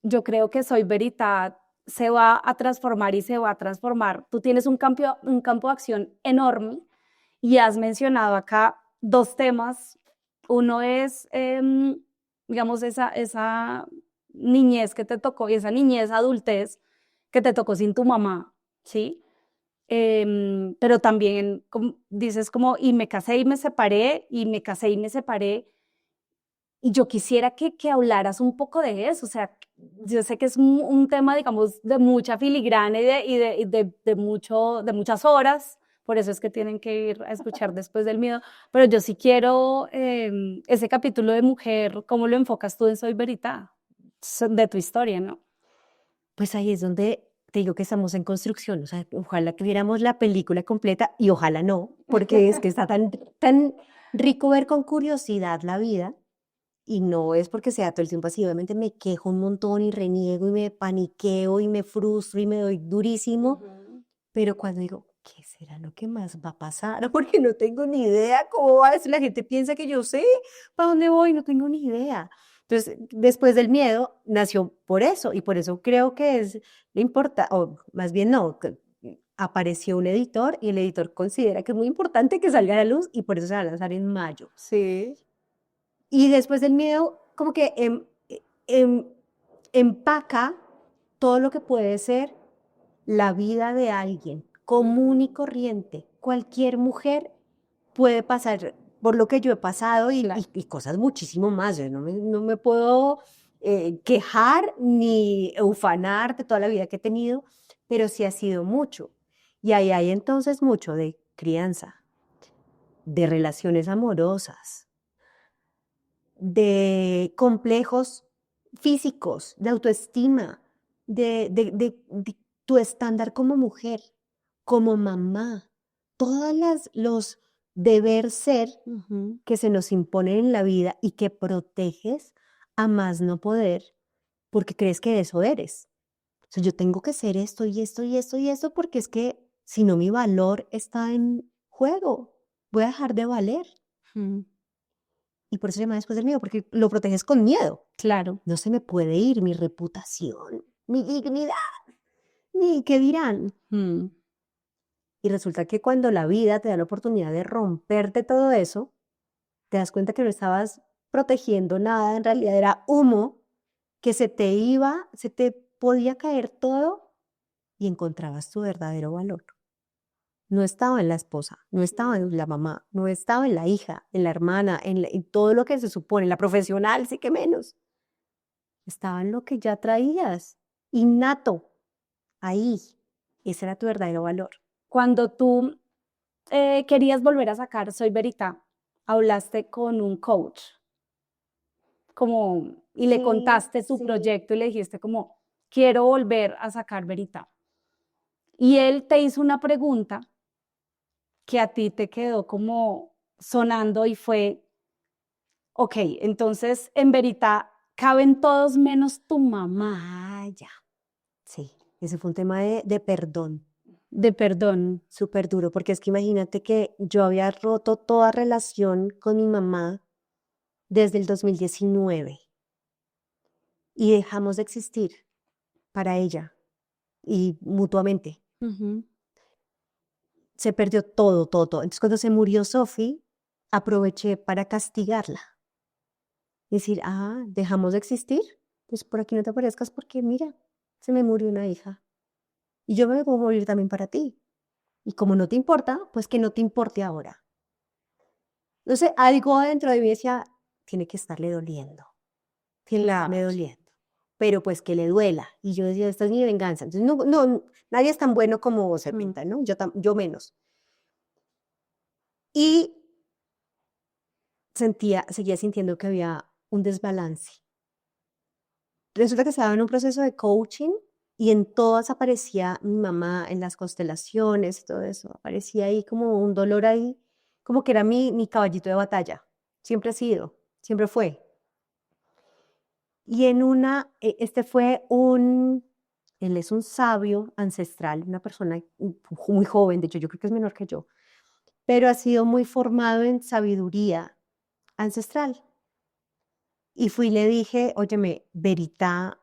yo creo que Soy Verità se va a transformar y se va a transformar. Tú tienes un campo de acción enorme y has mencionado acá 2 temas. Uno es, digamos, esa niñez que te tocó y esa niñez adultez que te tocó sin tu mamá, ¿sí? Pero también dices como, y me casé y me separé, y me casé y me separé, y yo quisiera que hablaras un poco de eso, o sea, yo sé que es un tema, digamos, de mucha filigrana de muchas horas, por eso es que tienen que ir a escuchar después del miedo, pero yo sí quiero ese capítulo de mujer, ¿cómo lo enfocas tú en Soy Verità? De tu historia, ¿no? Pues ahí es donde te digo que estamos en construcción. O sea, ojalá que viéramos la película completa y ojalá no, porque es que está tan rico ver con curiosidad la vida. Y no es porque sea todo el tiempo así, obviamente me quejo un montón y reniego y me paniqueo y me frustro y me doy durísimo, Ujú. pero cuando digo, ¿qué será lo que más va a pasar? Porque no tengo ni idea cómo va a ser, la gente piensa que yo sé para dónde voy, no tengo ni idea. Entonces, después del miedo, nació por eso, y por eso creo que es lo importante, o más bien no, apareció un editor y el editor considera que es muy importante que salga a la luz y por eso se va a lanzar en mayo. Sí. Y después del miedo, como que em- empaca todo lo que puede ser la vida de alguien común y corriente. Cualquier mujer puede pasar por lo que yo he pasado Claro. y cosas muchísimo más. Yo no me puedo quejar ni ufanar de toda la vida que he tenido, pero sí ha sido mucho. Y ahí hay entonces mucho de crianza, de relaciones amorosas, de complejos físicos, de autoestima, de tu estándar como mujer, como mamá, todas los deber ser Ujú. que se nos imponen en la vida y que proteges a más no poder porque crees que eso eres. O sea, yo tengo que ser esto y esto y esto y esto porque es que si no mi valor está en juego, voy a dejar de valer. Mm, Y por eso se llama después del miedo, porque lo proteges con miedo. claro. No se me puede ir mi reputación, mi dignidad, ni qué dirán. Mm, Y resulta que cuando la vida te da la oportunidad de romperte todo eso, te das cuenta que no estabas protegiendo nada, en realidad era humo, que se te iba, se te podía caer todo y encontrabas tu verdadero valor. No estaba en la esposa, no estaba en la mamá, no estaba en la hija, en la hermana, en todo lo que se supone, en la profesional, sí que menos. Estaba en lo que ya traías, innato, ahí. Ese era tu verdadero valor. Cuando tú querías volver a sacar Soy Verita, hablaste con un coach, como, y le Sí, contaste tu sí. proyecto y le dijiste como, quiero volver a sacar Verita. Y él te hizo una pregunta que a ti te quedó como sonando y fue, ok, entonces en Verita caben todos menos tu mamá. Ah, ya. Sí, ese fue un tema de perdón, De perdón. súper duro, porque es que imagínate que yo había roto toda relación con mi mamá desde el 2019 y dejamos de existir para ella y mutuamente. Ujú. Se perdió todo, todo, todo. Entonces, cuando se murió Sophie, aproveché para castigarla. Decir, ah, dejamos de existir, pues por aquí no te aparezcas porque mira, se me murió una hija. Y yo me voy a morir también para ti. Y como no te importa, pues que no te importe ahora. Entonces, algo dentro de mí decía, tiene que estarle doliendo, tiene que estarle Claro. doliendo. Pero pues que le duela. Y yo decía, esta es mi venganza. Entonces, no, no, nadie es tan bueno como se Mm. pinta, ¿no? Yo menos. Y seguía sintiendo que había un desbalance. Resulta que estaba en un proceso de coaching y en todas aparecía mi mamá, en las constelaciones, todo eso. Aparecía ahí como un dolor ahí, como que era mi caballito de batalla. Siempre ha sido, siempre fue. Y este fue él es un sabio ancestral, una persona muy joven, de hecho yo creo que es menor que yo, pero ha sido muy formado en sabiduría ancestral. Y fui y le dije, óyeme, Verita,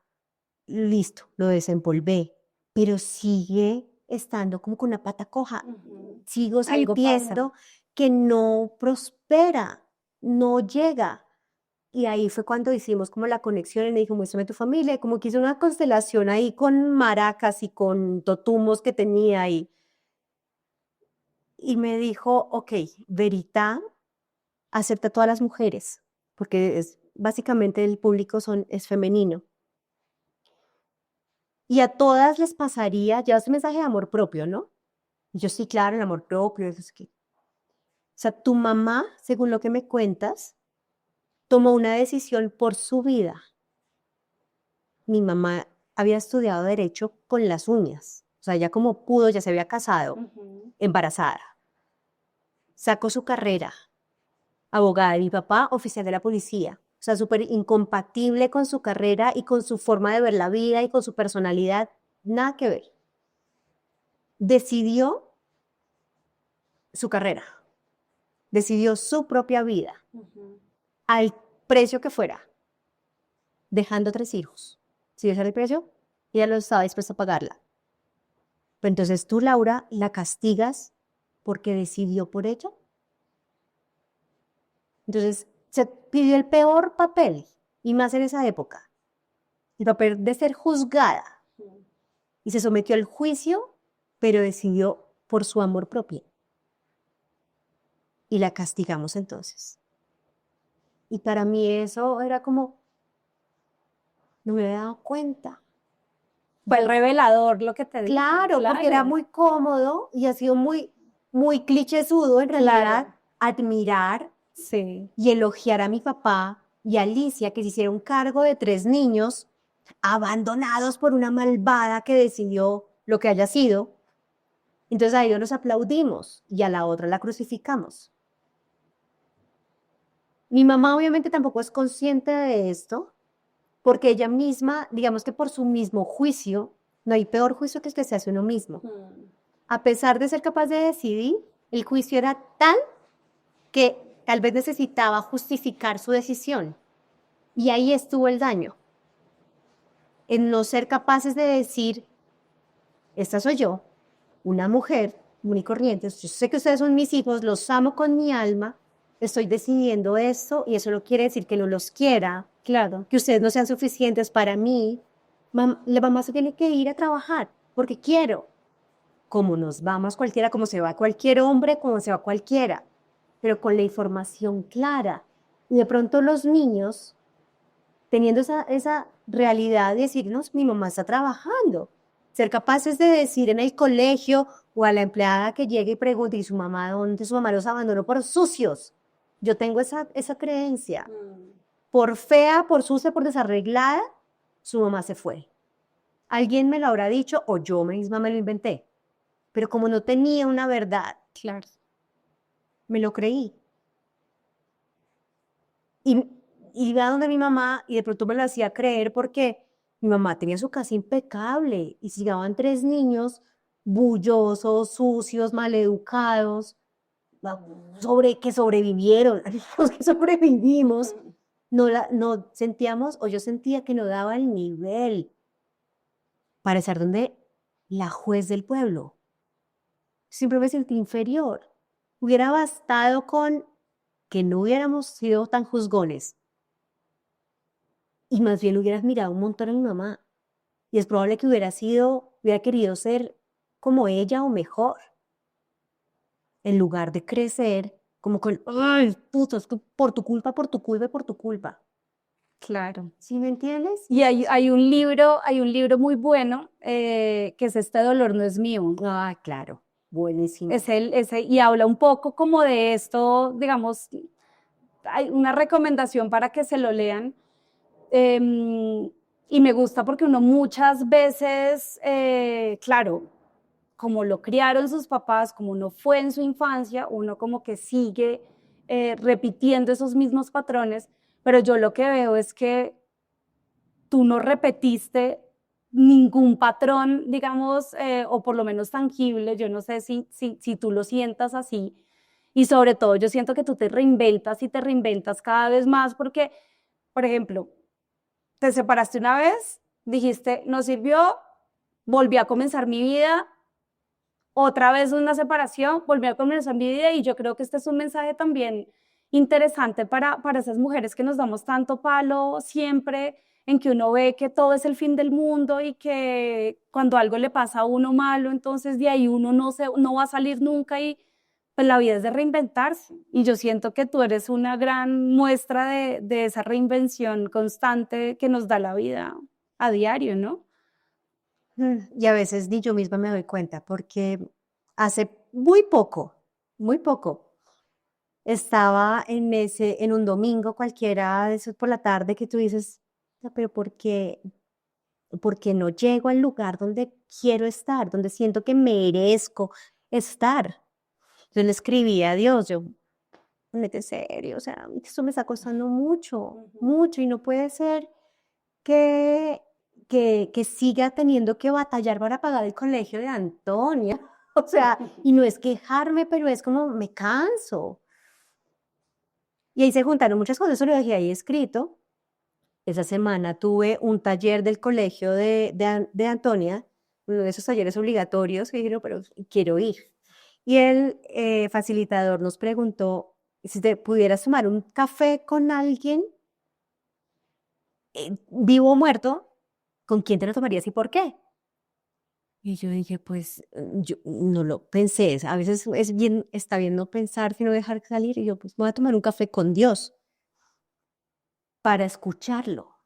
listo, lo desempolvé, pero sigue estando como con una pata coja. Ujú. Sigo Algo pasa. sintiendo que no prospera, no llega. Y ahí fue cuando hicimos como la conexión y me dijo, muéstrame tu familia, y como que hice una constelación ahí con maracas y con totumos que tenía ahí. Y me dijo, ok, Verita acepta a todas las mujeres, porque básicamente el público es femenino. Y a todas les pasaría, ya ese mensaje de amor propio, ¿no? Y yo sí, claro, el amor propio. O sea, tu mamá, según lo que me cuentas, tomó una decisión por su vida. Mi mamá había estudiado derecho con las uñas. O sea, ya como pudo, ya se había casado, Ujú. embarazada. Sacó su carrera, abogada, y mi papá, oficial de la policía. O sea, súper incompatible con su carrera y con su forma de ver la vida y con su personalidad. Nada que ver. Decidió su carrera, decidió su propia vida, Ujú. al precio que fuera, dejando 3 hijos. Si ese era el precio, ella lo estaba dispuesta a pagarla. Pero entonces tú, Laura, la castigas porque decidió por ella. Entonces se pidió el peor papel, y más en esa época, el papel de ser juzgada, y se sometió al juicio, pero decidió por su amor propio. Y la castigamos entonces. Y para mí eso era como, no me había dado cuenta. Fue Yo, revelador lo que te dijo, claro, porque era claro, muy cómodo y ha sido muy, muy clichésudo en realidad claro, admirar sí. y elogiar a mi papá y a Alicia, que se hicieron cargo de 3 niños abandonados por una malvada que decidió lo que haya sido. Entonces a ellos los aplaudimos y a la otra la crucificamos. Mi mamá obviamente tampoco es consciente de esto, porque ella misma, digamos que por su mismo juicio, No hay peor juicio que el que se hace uno mismo. A pesar de ser capaz de decidir, el juicio era tal que tal vez necesitaba justificar su decisión. Y ahí estuvo el daño. En no ser capaces de decir, esta soy yo, una mujer común y corriente, yo sé que ustedes son mis hijos, los amo con mi alma, estoy decidiendo esto y eso no quiere decir que no los quiera, Claro. que ustedes no sean suficientes para mí. La mamá se tiene que ir a trabajar porque quiero. Como nos vamos cualquiera, como se va cualquier hombre, como se va cualquiera, pero con la información clara. Y de pronto los niños, teniendo esa realidad de decirnos, mi mamá está trabajando, ser capaces de decir en el colegio o a la empleada que llegue y pregunte, ¿y su mamá dónde? Su mamá los abandonó por sucios. Yo tengo esa creencia. Por fea, por sucia, por desarreglada, su mamá se fue. Alguien me lo habrá dicho o yo misma me lo inventé. Pero como no tenía una verdad, Claro. me lo creí. Y iba donde mi mamá y de pronto me lo hacía creer porque mi mamá tenía su casa impecable y si llegaban 3 niños bullosos, sucios, maleducados, que sobrevivieron, los que sobrevivimos, no sentíamos, o yo sentía que no daba el nivel para estar donde la juez del pueblo. Siempre me sentí inferior. Hubiera bastado con que no hubiéramos sido tan juzgones y más bien hubieras mirado un montón a mi mamá. Y es probable que hubiera querido ser como ella o mejor, en lugar de crecer como con, ay, puto, es que por tu culpa, por tu culpa, por tu culpa. Claro. ¿Sí me entiendes? Y hay un libro muy bueno que es Este dolor no es mío. Ah, claro, buenísimo. Y habla un poco como de esto, digamos, hay una recomendación para que se lo lean. Y me gusta porque uno muchas veces, claro, como lo criaron sus papás, como no fue en su infancia, uno como que sigue repitiendo esos mismos patrones, pero yo lo que veo es que tú no repetiste ningún patrón, digamos, o por lo menos tangible, yo no sé si tú lo sientas así, y sobre todo yo siento que tú te reinventas y te reinventas cada vez más porque, por ejemplo, te separaste una vez, dijiste, no sirvió, volví a comenzar mi vida, otra vez una separación, volví a comenzar mi vida y yo creo que este es un mensaje también interesante para esas mujeres que nos damos tanto palo siempre, en que uno ve que todo es el fin del mundo y que cuando algo le pasa a uno malo, entonces de ahí uno no va a salir nunca y pues la vida es de reinventarse. Y yo siento que tú eres una gran muestra de esa reinvención constante que nos da la vida a diario, ¿no? Y a veces ni yo misma me doy cuenta, porque hace muy poco, estaba en un domingo cualquiera de esos por la tarde que tú dices, "Ah, pero ¿por qué no llego al lugar donde quiero estar, donde siento que merezco estar?" Yo le escribí a Dios, yo, "Ponete serio, o sea, esto me está costando mucho, mucho, y no puede ser que, que siga teniendo que batallar para pagar el colegio de Antonia." O sea, y no es quejarme, pero es como me canso. Y ahí se juntaron muchas cosas, eso lo dejé ahí escrito. Esa semana tuve un taller del colegio de Antonia, uno de esos talleres obligatorios que dijeron, pero quiero ir. Y el facilitador nos preguntó si te pudieras tomar un café con alguien, vivo o muerto, ¿con quién te lo tomarías y por qué? Y yo dije, pues, yo no lo pensé, a veces está bien no pensar, sino dejar salir, y yo, pues, me voy a tomar un café con Dios para escucharlo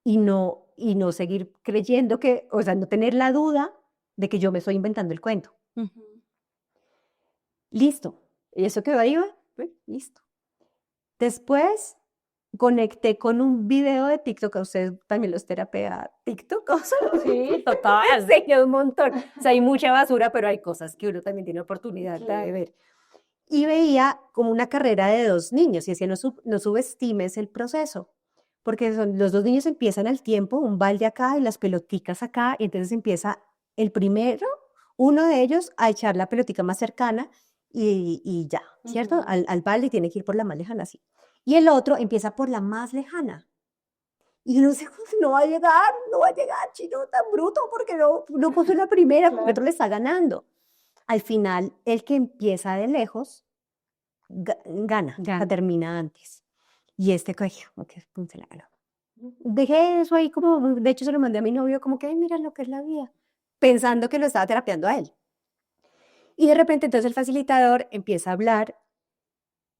y no seguir creyendo que, o sea, no tener la duda de que yo me estoy inventando el cuento. Listo. Y eso quedó ahí, listo. Después conecté con un video de TikTok, a ustedes también los terapea TikTok, o sea, Sí, total. sí, un montón. O sea, hay mucha basura, pero hay cosas que uno también tiene oportunidad de ver. Y veía como una carrera de 2 niños y decía, no subestimes el proceso, porque los dos niños empiezan al tiempo, un balde acá y las peloticas acá, y entonces empieza el primero, uno de ellos, a echar la pelotica más cercana y ya, ¿cierto? Al balde y tiene que ir por la más lejana, así. Y el otro empieza por la más lejana. Y no sé, no va a llegar, no va a llegar, chino tan bruto, porque no puso la primera, porque otro le está ganando. Al final, el que empieza de lejos gana, o sea, termina antes. Y este colegio, ok, pum, se la ganó. Dejé eso ahí como, de hecho se lo mandé a mi novio como que, "Ay, mira lo que es la vida", pensando que lo estaba terapiando a él. Y de repente entonces el facilitador empieza a hablar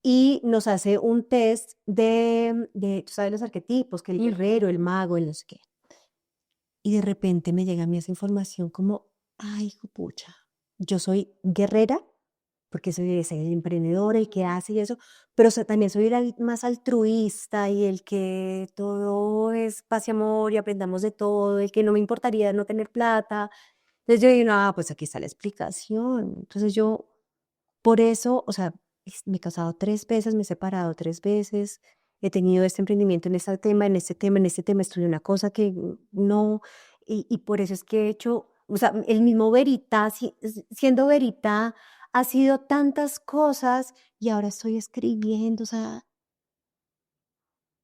y nos hace un test tú sabes, los arquetipos, que el guerrero, el mago, el no sé qué. Y de repente me llega a mí esa información como, ay, pucha, yo soy guerrera, porque soy emprendedora, el que hace y eso, pero también soy la más altruista y el que todo es paz y amor y aprendamos de todo, el que no me importaría no tener plata. Entonces yo digo, no, pues aquí está la explicación. Entonces yo, por eso, o sea, me he casado 3 veces, me he separado 3 veces, he tenido este emprendimiento en este tema, en este tema, en este tema, estudié una cosa que no, y por eso es que he hecho, o sea, el mismo Veritá, siendo Veritá, ha sido tantas cosas y ahora estoy escribiendo, o sea,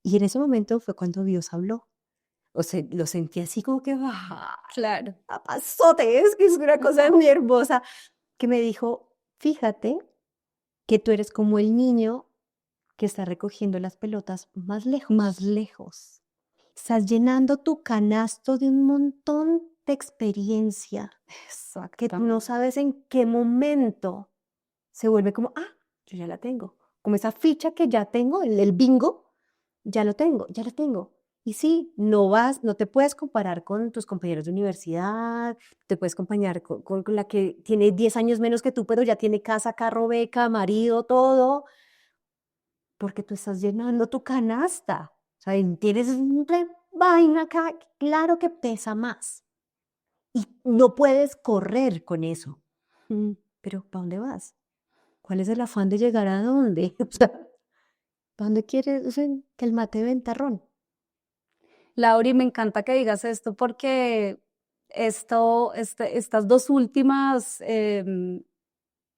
y en ese momento fue cuando Dios habló. O sea, lo sentí así como que, Claro. papazote, es que es una cosa muy hermosa, que me dijo, fíjate que tú eres como el niño que está recogiendo las pelotas más lejos. Más lejos. Estás llenando tu canasto de un montón de experiencia que tú no sabes en qué momento se vuelve como, yo ya la tengo. Como esa ficha que ya tengo, el bingo, ya lo tengo, ya lo tengo. Y sí, no te puedes comparar con tus compañeros de universidad, te puedes comparar con la que tiene 10 años menos que tú, pero ya tiene casa, carro, beca, marido, todo, porque tú estás llenando tu canasta. O sea, y tienes una vaina acá, claro que pesa más. Y no puedes correr con eso. Pero ¿para dónde vas? ¿Cuál es el afán de llegar a dónde? O sea, ¿para dónde quieres? O sea, que el mate ventarrón. Lauri, me encanta que digas esto porque estas dos últimas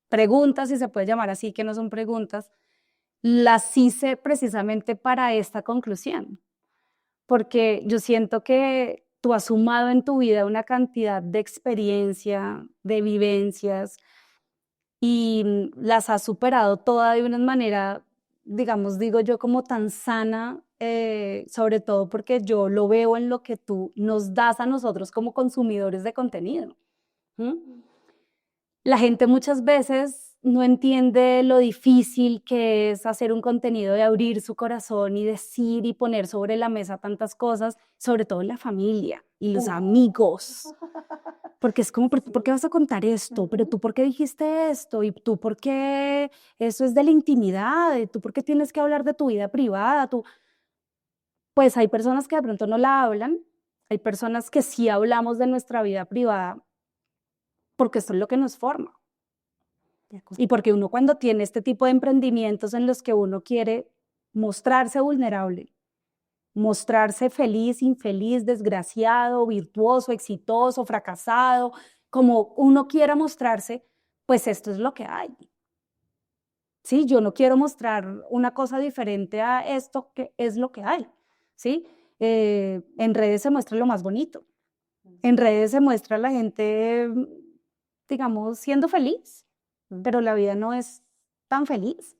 preguntas, si se puede llamar así, que no son preguntas, las hice precisamente para esta conclusión, porque yo siento que tú has sumado en tu vida una cantidad de experiencia, de vivencias, y las has superado todas de una manera, digamos, digo yo, como tan sana, sobre todo porque yo lo veo en lo que tú nos das a nosotros como consumidores de contenido. La gente muchas veces no entiende lo difícil que es hacer un contenido de abrir su corazón y decir y poner sobre la mesa tantas cosas, sobre todo en la familia y los amigos. Porque es como, ¿pero tú por qué vas a contar esto? ¿Pero tú por qué dijiste esto? ¿Y tú por qué eso es de la intimidad? ¿Y tú por qué tienes que hablar de tu vida privada? Pues hay personas que de pronto no la hablan, hay personas que sí hablamos de nuestra vida privada porque esto es lo que nos forma. Y porque uno cuando tiene este tipo de emprendimientos en los que uno quiere mostrarse vulnerable, mostrarse feliz, infeliz, desgraciado, virtuoso, exitoso, fracasado, como uno quiera mostrarse, pues esto es lo que hay. Sí, yo no quiero mostrar una cosa diferente a esto que es lo que hay. ¿Sí? En redes se muestra lo más bonito. En redes se muestra la gente, digamos, siendo feliz, pero la vida no es tan feliz.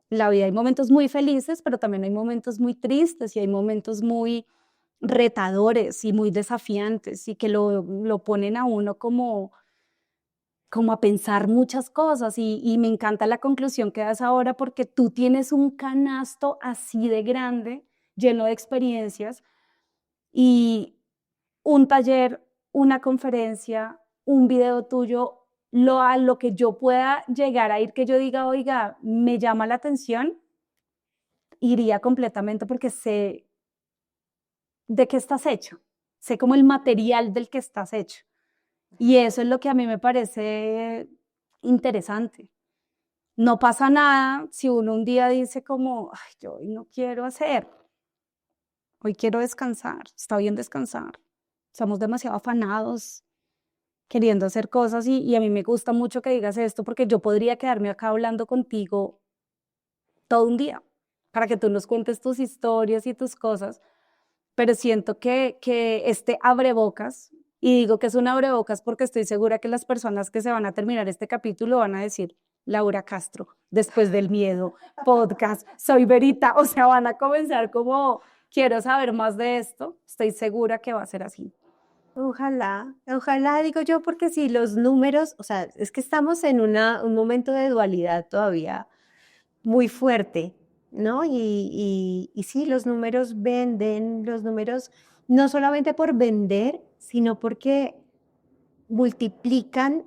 La vida hay momentos muy felices, pero también hay momentos muy tristes y hay momentos muy retadores y muy desafiantes y que lo ponen a uno como a pensar muchas cosas y me encanta la conclusión que das ahora porque tú tienes un canasto así de grande, lleno de experiencias y un taller, una conferencia, un video tuyo, a lo que yo pueda llegar a ir, que yo diga, oiga, me llama la atención, iría completamente porque sé de qué estás hecho, sé como el material del que estás hecho. Y eso es lo que a mí me parece interesante. No pasa nada si uno un día dice como, ay, yo hoy no quiero hacer. hoy quiero descansar, está bien descansar. Estamos demasiado afanados, queriendo hacer cosas y a mí me gusta mucho que digas esto porque yo podría quedarme acá hablando contigo todo un día para que tú nos cuentes tus historias y tus cosas, pero siento que este abrebocas, y digo que es un abrebocas porque estoy segura que las personas que se van a terminar este capítulo van a decir, Laura Castro, después del miedo, podcast, soy Verita, o sea, van a comenzar como, quiero saber más de esto, estoy segura que va a ser así. Ojalá, ojalá, digo yo, porque si los números, o sea, es que estamos en un momento de dualidad todavía muy fuerte, ¿no? Y sí, los números venden, los números no solamente por vender, sino porque multiplican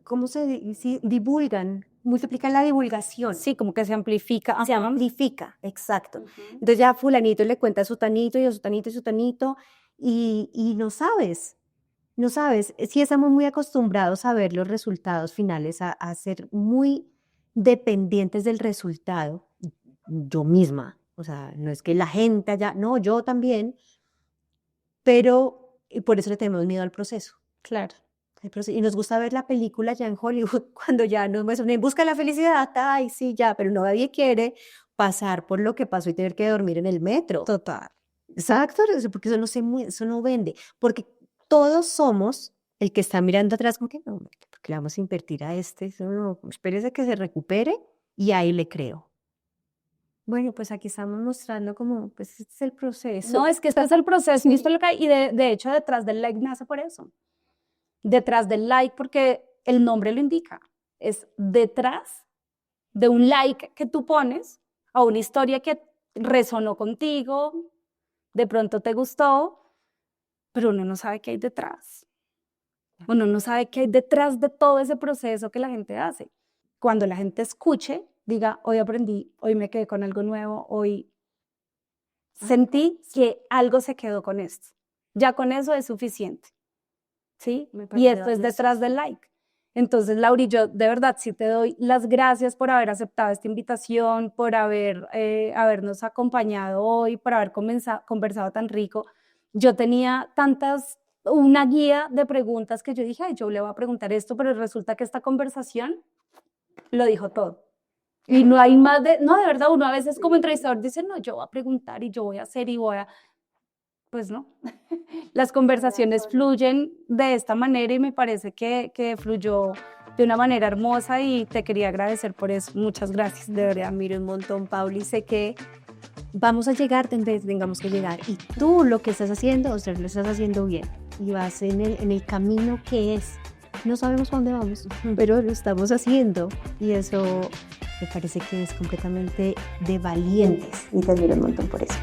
¿cómo se dice? Divulgan, multiplican la divulgación. Sí, como que se amplifica. Se amplifica, exacto. Entonces ya fulanito le cuenta a sutanito y a sutanito y sutanito y no sabes. No sabes, sí estamos muy acostumbrados a ver los resultados finales, a ser muy dependientes del resultado, yo misma, o sea, no es que la gente allá, no, yo también, pero y por eso le tenemos miedo al proceso. Claro. Y nos gusta ver la película ya en Hollywood cuando ya nos muestran, en busca de la felicidad, ay, sí, ya, pero nadie quiere pasar por lo que pasó y tener que dormir en el metro. Total. Exacto, porque eso no vende, porque todos somos el que está mirando atrás como que no, porque le vamos a invertir a este, eso no, espérese que se recupere y ahí le creo. Bueno, pues aquí estamos mostrando como, pues este es el proceso. No, es que este es el proceso y esto es lo que hay, y de hecho detrás del like nace por eso. Detrás del like, porque el nombre lo indica, es detrás de un like que tú pones a una historia que resonó contigo, de pronto te gustó, pero uno no sabe qué hay detrás. Uno no sabe qué hay detrás de todo ese proceso que la gente hace. Cuando la gente escuche, diga, hoy aprendí, hoy me quedé con algo nuevo, hoy sentí que algo se quedó con esto. Ya con eso es suficiente. ¿Sí? Y esto es detrás del like. Entonces, Lauri, yo de verdad sí te doy las gracias por haber aceptado esta invitación, por habernos acompañado hoy, por haber conversado tan rico. Yo tenía una guía de preguntas que yo dije, ay, yo le voy a preguntar esto, pero resulta que esta conversación lo dijo todo. Y no hay más no, de verdad, uno a veces como entrevistador dice, no, yo voy a preguntar y yo voy a hacer y voy a... Pues no, las conversaciones fluyen de esta manera y me parece que fluyó de una manera hermosa y te quería agradecer por eso. Muchas gracias. De verdad, admiro un montón, Pauli, sé que vamos a llegar donde tengamos que llegar y tú lo que estás haciendo, o sea, lo estás haciendo bien y vas en el camino que es. No sabemos a dónde vamos, pero lo estamos haciendo y eso me parece que es completamente de valientes y te admiro un montón por eso.